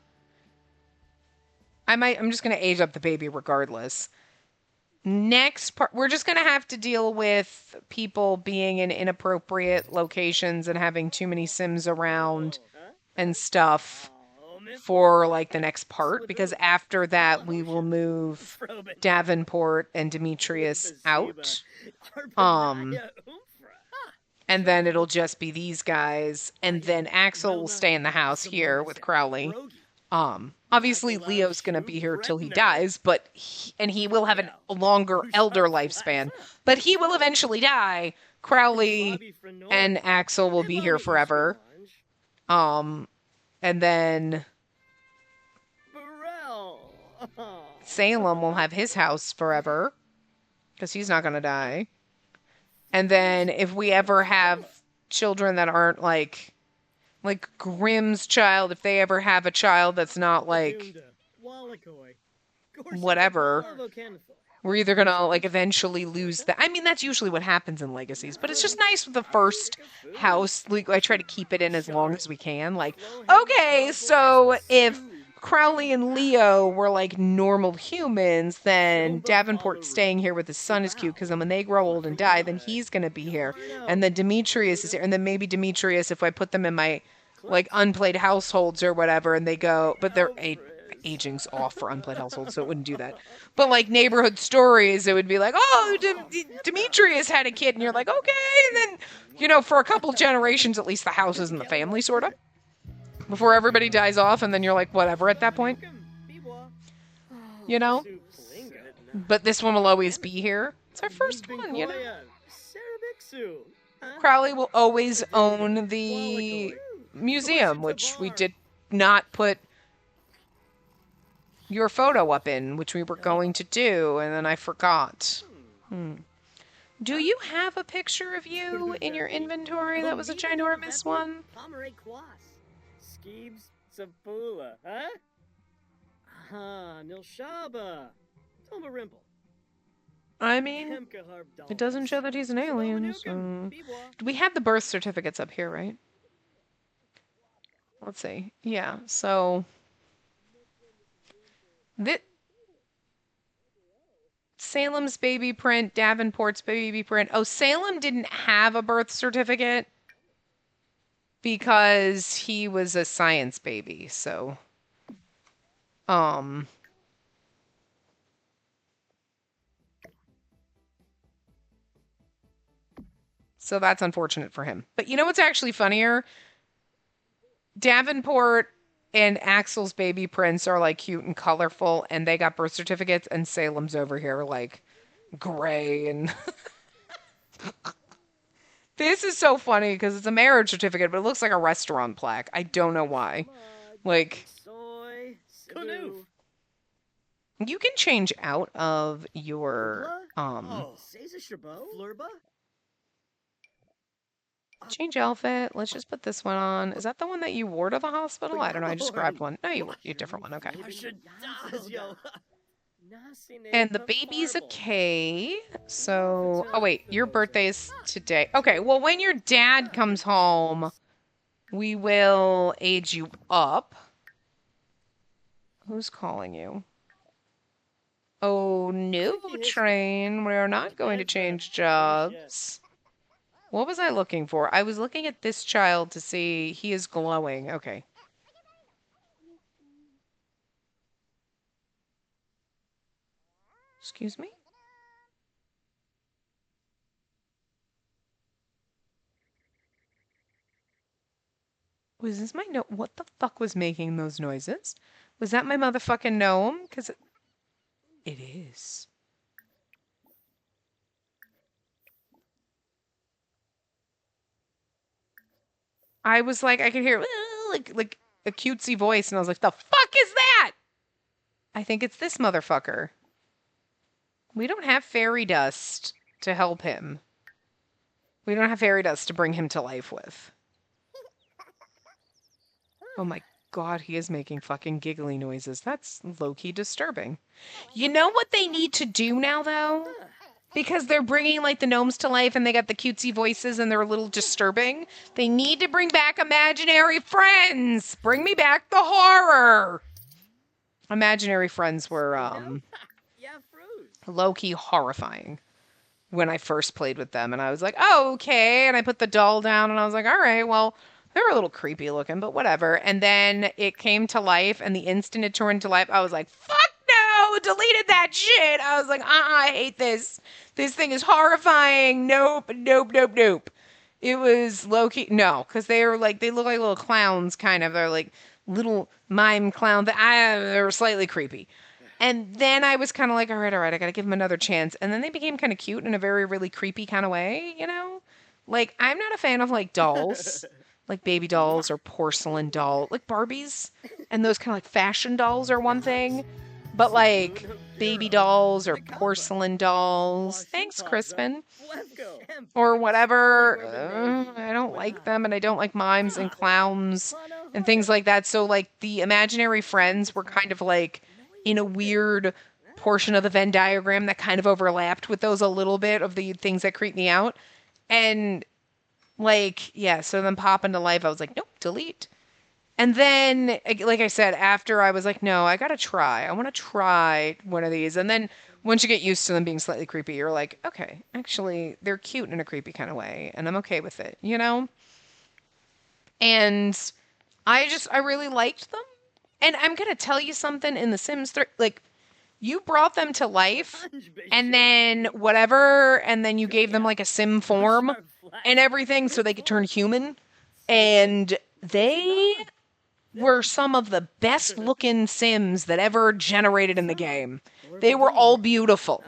I'm just gonna age up the baby regardless. Next part, we're just gonna have to deal with people being in inappropriate locations and having too many Sims around and stuff for like the next part, because after that we will move Davenport and Demetrius out. And then it'll just be these guys, and then Axel will stay in the house here with Crowley. Obviously Leo's gonna be here till he dies, but he will have a longer elder lifespan, but he will eventually die. Crowley and Axel will be here forever. And then Salem will have his house forever, because he's not gonna die. And then if we ever have children that aren't like Grimm's child, if they ever have a child that's not like whatever, we're either gonna like eventually lose that. I mean, that's usually what happens in Legacies, but it's just nice with the first house. Like, I try to keep it in as long as we can. Like, okay, so if Crowley and Leo were like normal humans, then Davenport's staying here with his son is cute, because then when they grow old and die, then he's going to be here. And then Demetrius is here. And then maybe Demetrius, if I put them in my like unplayed households or whatever, and they go, but they're aging's off for unplayed households, so it wouldn't do that. But like neighborhood stories, it would be like, oh, Demetrius had a kid, and you're like, okay. And then, you know, for a couple generations, at least the house is in the family, sort of. Before everybody dies off, and then you're like, whatever at that point. You know? But this one will always be here. It's our first one, you know? Crowley will always own the museum, which we did not put your photo up in, which we were going to do, and then I forgot. Do you have a picture of you in your inventory that was a ginormous one? Skeebs Sapula, huh? Nilshaba. Tomarimple. I mean, it doesn't show that he's an alien, so... We had the birth certificates up here, right? Let's see. Yeah, so... Salem's baby print, Davenport's baby print. Oh, Salem didn't have a birth certificate because he was a science baby, so... So that's unfortunate for him. But you know what's actually funnier? Davenport and Axel's baby prints are like cute and colorful, and they got birth certificates, and Salem's over here like gray and This is so funny because it's a marriage certificate, but it looks like a restaurant plaque. I don't know why. Like, Soy. Canoe. you can change out of your, Flurba? change outfit. Let's just put this one on. Is that the one that you wore to the hospital? I don't know. I just grabbed one. No, you a different one. Okay. And the baby's a K. So, oh wait, your birthday's today. Okay, well, when your dad comes home, we will age you up. Who's calling you? Oh, no, train. We are not going to change jobs. What was I looking for? I was looking at this child to see he is glowing. Okay. Excuse me? Was this my gnome? What the fuck was making those noises? Was that my motherfucking gnome? Because it is. I was like, I could hear like a cutesy voice, and I was like, the fuck is that? I think it's this motherfucker. We don't have fairy dust to help him. We don't have fairy dust to bring him to life with. Oh my god, he is making fucking giggly noises. That's low-key disturbing. You know what they need to do now, though? Because they're bringing, like, the gnomes to life and they got the cutesy voices and they're a little disturbing. They need to bring back imaginary friends! Bring me back the horror! Imaginary friends were, low-key horrifying when I first played with them. And I was like, oh, okay. And I put the doll down and I was like, all right, well, they were a little creepy looking, but whatever. And then it came to life, and the instant it turned to life, I was like, fuck no! Deleted that shit! I was like, I hate this. This thing is horrifying. Nope, nope, nope, nope. It was low-key. No, because they were like, they look like little clowns, kind of. They're like little mime clowns. They were slightly creepy. And then I was kind of like, all right, I gotta give them another chance. And then they became kind of cute in a very, really creepy kind of way, you know? Like, I'm not a fan of, like, dolls. Like baby dolls or porcelain doll, like Barbies, and those kind of like fashion dolls are one thing, but like baby dolls or porcelain dolls, thanks Crispin, or whatever, I don't like them, and I don't like mimes and clowns and things like that. So like the imaginary friends were kind of like in a weird portion of the Venn diagram that kind of overlapped with those a little bit of the things that creep me out. And like, yeah, so then pop into life, I was like, nope, delete. And then, like I said, after I was like, no, I gotta try. I want to try one of these. And then once you get used to them being slightly creepy, you're like, okay, actually, they're cute in a creepy kind of way, and I'm okay with it, you know? And I really liked them. And I'm gonna tell you something in The Sims 3, like, you brought them to life, and then whatever, and then you gave them like a sim form and everything so they could turn human. And they were some of the best looking Sims that ever generated in the game. They were all beautiful.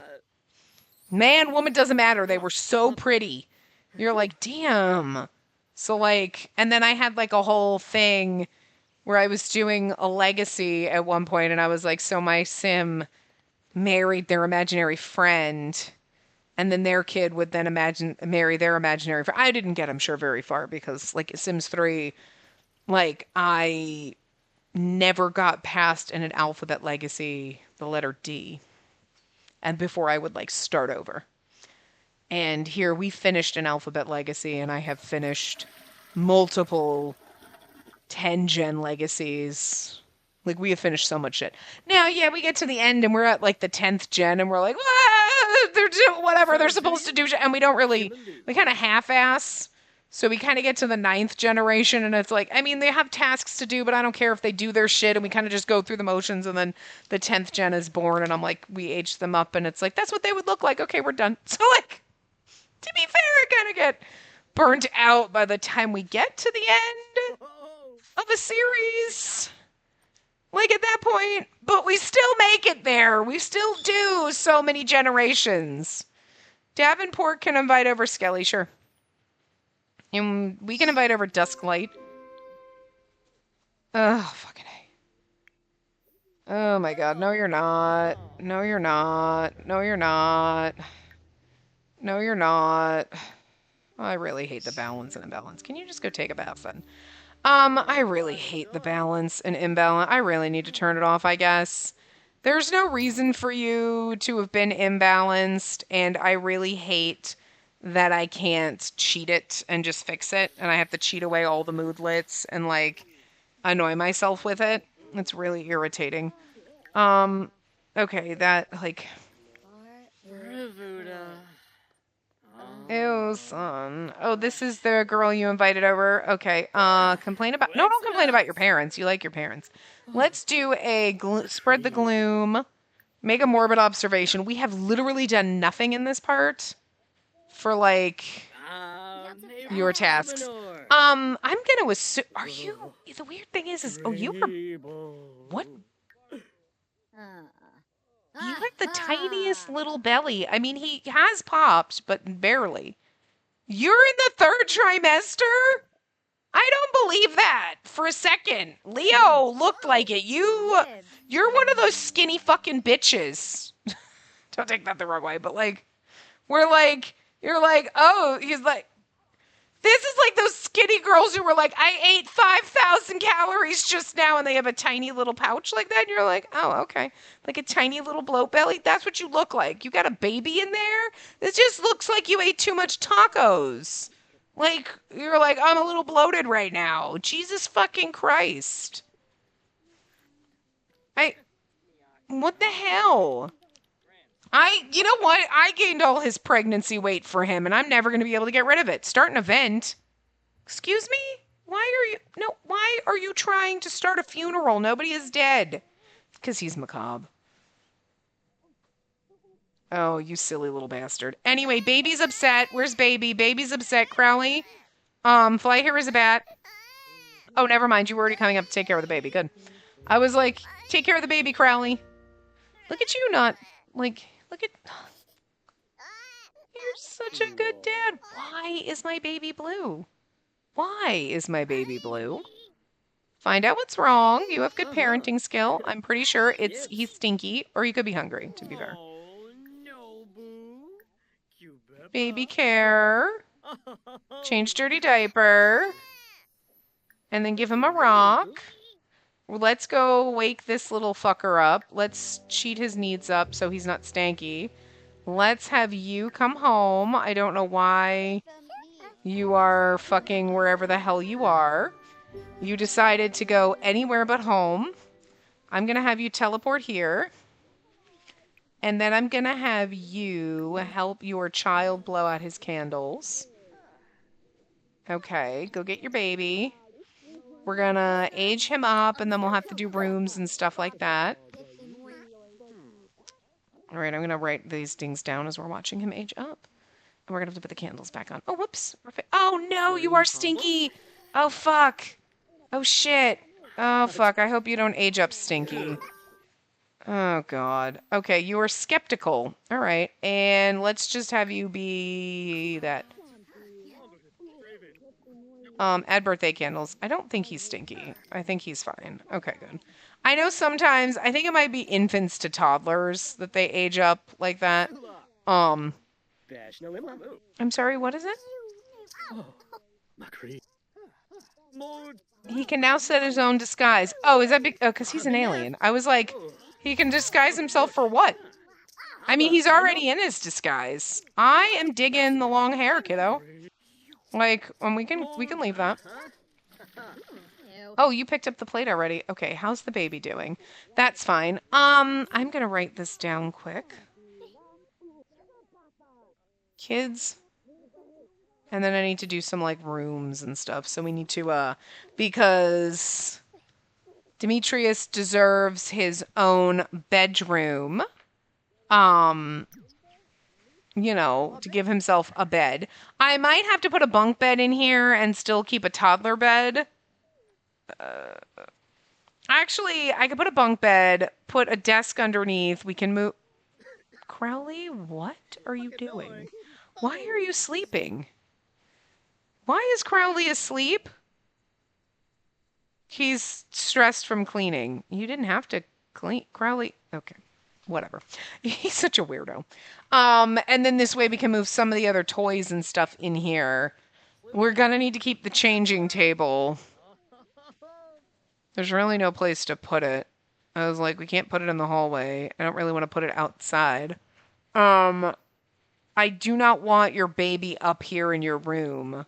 Man, woman, doesn't matter. They were so pretty. You're like, damn. So like, and then I had like a whole thing where I was doing a legacy at one point, and I was like, so my Sim married their imaginary friend, and then their kid would then marry their imaginary friend. I didn't get, I'm sure, very far because, like, Sims 3, like, I never got past in an alphabet legacy the letter D, and before I would, like, start over. And here we finished an alphabet legacy, and I have finished multiple 10-gen legacies. Like, we have finished so much shit. Now, yeah, we get to the end, and we're at, like, the 10th gen, and we're like, they're whatever, they're supposed to do shit, and we don't really, we kind of half-ass. So we kind of get to the 9th generation, and it's like, I mean, they have tasks to do, but I don't care if they do their shit, and we kind of just go through the motions, and then the 10th gen is born, and I'm like, we aged them up, and it's like, that's what they would look like. Okay, we're done. So, like, to be fair, I kind of get burnt out by the time we get to the end of a series. Like, at that point, but we still make it there. We still do so many generations. Davenport can invite over Skelly, sure. And we can invite over Dusklight. Oh, fucking A. Oh my god. No, you're not. No, you're not. No, you're not. No, you're not. I really hate the balance and imbalance. Can you just go take a bath then? I really hate the balance and imbalance. I really need to turn it off, I guess. There's no reason for you to have been imbalanced, and I really hate that I can't cheat it and just fix it, and I have to cheat away all the moodlets and, like, annoy myself with it. It's really irritating. Um, okay, that, like... Ew, son. Oh, this is the girl you invited over? Okay, complain about... No, don't complain about your parents. You like your parents. Let's do a spread the gloom, make a morbid observation. We have literally done nothing in this part for, like, your tasks. I'm gonna assume... Are you... The weird thing is... Oh, you are... What? You have the tiniest little belly. I mean, he has popped, but barely. You're in the third trimester? I don't believe that for a second. Leo looked like it. You're one of those skinny fucking bitches. Don't take that the wrong way, but like, you're like, oh, he's like, this is like those skinny girls who were like, I ate 5,000 calories just now, and they have a tiny little pouch like that, and you're like, oh, okay. Like a tiny little bloat belly? That's what you look like. You got a baby in there? This just looks like you ate too much tacos. Like, you're like, I'm a little bloated right now. Jesus fucking Christ. What the hell? You know what? I gained all his pregnancy weight for him, and I'm never going to be able to get rid of it. Start an event. Excuse me? Why are you trying to start a funeral? Nobody is dead. Because he's macabre. Oh, you silly little bastard. Anyway, baby's upset. Where's baby? Baby's upset. Crowley. Fly here is a bat. Oh, never mind. You were already coming up to take care of the baby. Good. I was like, take care of the baby, Crowley. Look at you not, like, look at... You're such a good dad. Why is my baby blue? Why is my baby blue? Find out what's wrong. You have good parenting skill. I'm pretty sure he's stinky, or he could be hungry, to be fair. Baby care. Change dirty diaper. And then give him a rock. Let's go wake this little fucker up. Let's cheat his needs up so he's not stanky. Let's have you come home. I don't know why you are fucking wherever the hell you are. You decided to go anywhere but home. I'm going to have you teleport here. And then I'm going to have you help your child blow out his candles. Okay, go get your baby. We're going to age him up, and then we'll have to do rooms and stuff like that. All right, I'm going to write these things down as we're watching him age up. And we're going to have to put the candles back on. Oh, whoops. Oh, no, you are stinky. Oh, fuck. Oh, shit. Oh, fuck. I hope you don't age up stinky. Oh, God. Okay, you are skeptical. All right, and let's just have you be that. Add birthday candles. I don't think he's stinky. I think he's fine. Okay, good. I know sometimes, I think it might be infants to toddlers that they age up like that. I'm sorry, what is it? He can now set his own disguise. Oh, is that because he's an alien? I was like, he can disguise himself for what? I mean, he's already in his disguise. I am digging the long hair, kiddo. Like, we can leave that. Oh, you picked up the plate already. Okay, how's the baby doing? That's fine. I'm gonna write this down quick. Kids. And then I need to do some, like, rooms and stuff. So we need to, because Demetrius deserves his own bedroom. You know, to give himself a bed. I might have to put a bunk bed in here and still keep a toddler bed. Actually, I could put a bunk bed, put a desk underneath. We can move... Crowley, what are you doing? Why are you sleeping? Why is Crowley asleep? He's stressed from cleaning. You didn't have to clean Crowley. Okay. Whatever. He's such a weirdo. And then this way we can move some of the other toys and stuff in here. We're gonna need to keep the changing table. There's really no place to put it. I was like, we can't put it in the hallway. I don't really want to put it outside. I do not want your baby up here in your room.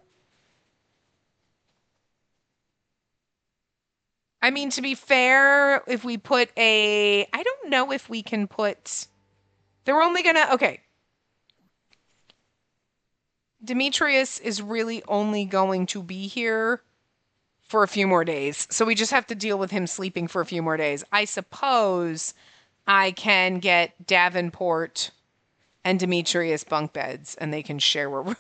I mean, to be fair, if we put I don't know if we can put, they're only gonna, okay. Demetrius is really only going to be here for a few more days. So we just have to deal with him sleeping for a few more days. I suppose I can get Davenport and Demetrius bunk beds and they can share a room.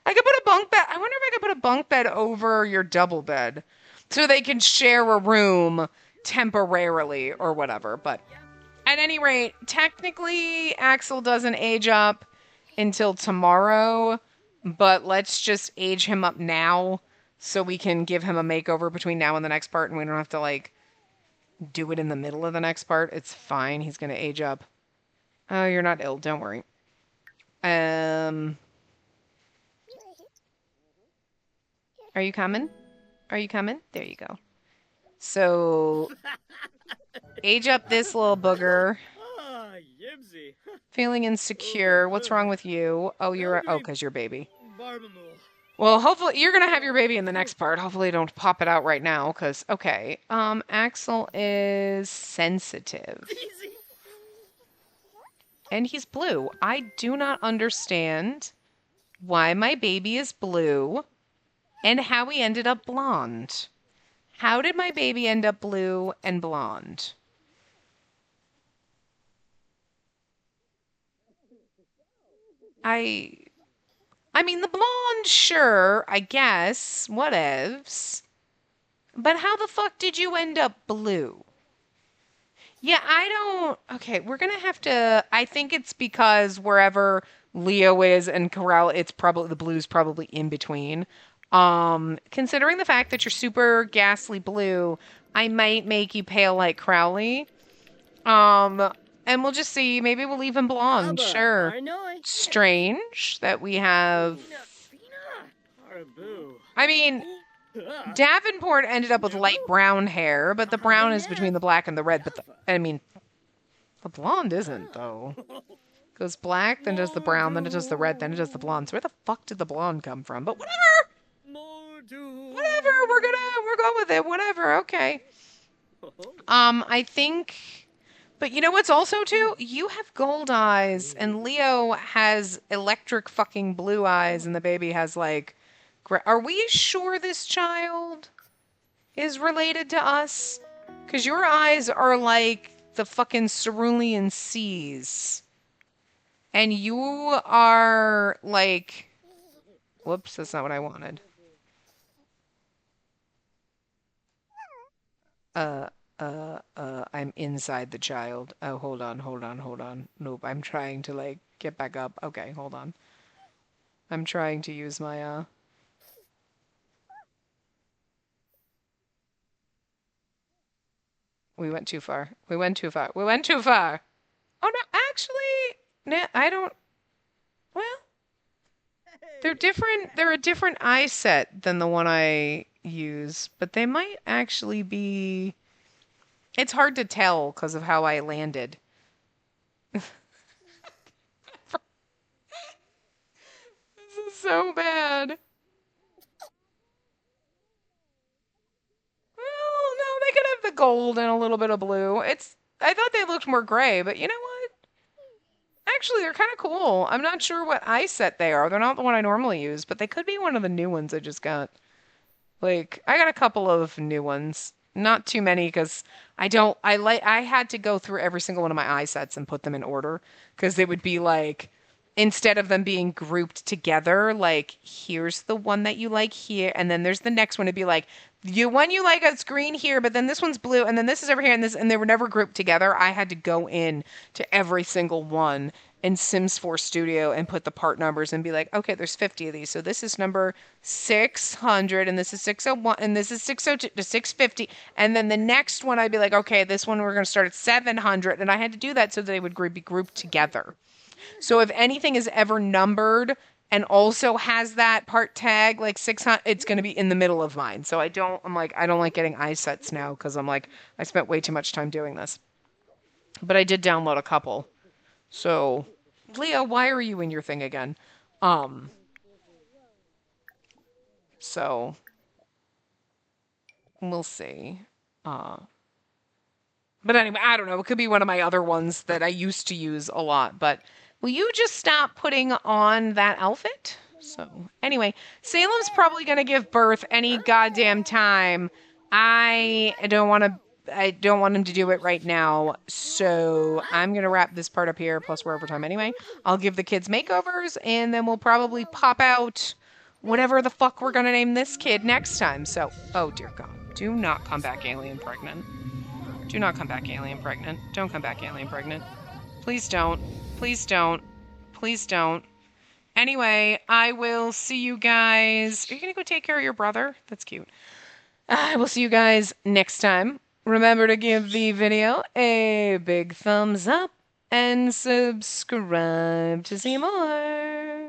I could put a bunk bed. I wonder if I could put a bunk bed over your double bed so they can share a room temporarily or whatever. But at any rate, technically Axel doesn't age up until tomorrow, but let's just age him up now so we can give him a makeover between now and the next part and we don't have to like do it in the middle of the next part. It's fine. He's going to age up. Oh, you're not ill. Don't worry. Are you coming? Are you coming? There you go. So, age up this little booger. Ah, Yibsy. Feeling insecure. What's wrong with you? Oh, because you're baby. Barbamoo. Well, hopefully, you're gonna have your baby in the next part. Hopefully don't pop it out right now, because, okay. Axel is sensitive. Easy. And he's blue. I do not understand why my baby is blue and how he ended up blonde. How did my baby end up blue and blonde? I mean, the blonde, sure, I guess, whatevs. But how the fuck did you end up blue? Yeah, I don't... Okay, we're gonna have to... I think it's because wherever Leo is and Corral, it's probably... The blue's probably in between. Considering the fact that you're super ghastly blue, I might make you pale like Crowley. And we'll just see. Maybe we'll leave him blonde. Abba, Sure. I know. Strange that we have... I mean, Davenport ended up with light brown hair, but the brown is between the black and the red. But the blonde isn't, though. Goes black, then does the brown, then it does the red, then it does the blonde. So where the fuck did the blonde come from? But whatever! Whatever, we're going with it. Whatever, okay. I think... But you know what's also, too? You have gold eyes, and Leo has electric fucking blue eyes, and the baby has, like... Are we sure this child is related to us? Because your eyes are like the fucking cerulean seas. And you are like... Whoops, that's not what I wanted. I'm inside the child. Oh, hold on. Nope, I'm trying to, like, get back up. Okay, hold on. I'm trying to use my, We went too far. We went too far. We went too far! Oh, no, actually... Nah, I don't... Well... They're different. They're a different eye set than the one I use, but they might actually be... It's hard to tell because of how I landed. This is so bad. Well, no, they could have the gold and a little bit of blue. I thought they looked more gray, but you know what? Actually, they're kind of cool. I'm not sure what eye set they are. They're not the one I normally use, but they could be one of the new ones I just got. Like, I got a couple of new ones. Not too many because I had to go through every single one of my eye sets and put them in order because it would be like, instead of them being grouped together, like, here's the one that you like here, and then there's the next one. It'd be like, One you like it's green here, but then this one's blue, and then this is over here, and they were never grouped together. I had to go in to every single one in Sims 4 Studio and put the part numbers and be like, okay, there's 50 of these. So this is number 600, and this is 601, and this is 602 to 650. And then the next one, I'd be like, okay, this one we're going to start at 700. And I had to do that so that they would be grouped together. So if anything is ever numbered and also has that part tag, like 600, it's going to be in the middle of mine. So I don't like getting iSets now because I'm like, I spent way too much time doing this. But I did download a couple. So, Leo, why are you in your thing again? So we'll see. But anyway, I don't know. It could be one of my other ones that I used to use a lot. But will you just stop putting on that outfit? So anyway, Salem's probably going to give birth any goddamn time. I don't want him to do it right now. So I'm going to wrap this part up here. Plus we're over time anyway. I'll give the kids makeovers and then we'll probably pop out whatever the fuck we're going to name this kid next time. So, oh dear God. Do not come back alien pregnant. Do not come back alien pregnant. Don't come back alien pregnant. Please don't. Please don't. Please don't. Anyway, I will see you guys. Are you going to go take care of your brother? That's cute. I will see you guys next time. Remember to give the video a big thumbs up and subscribe to see more.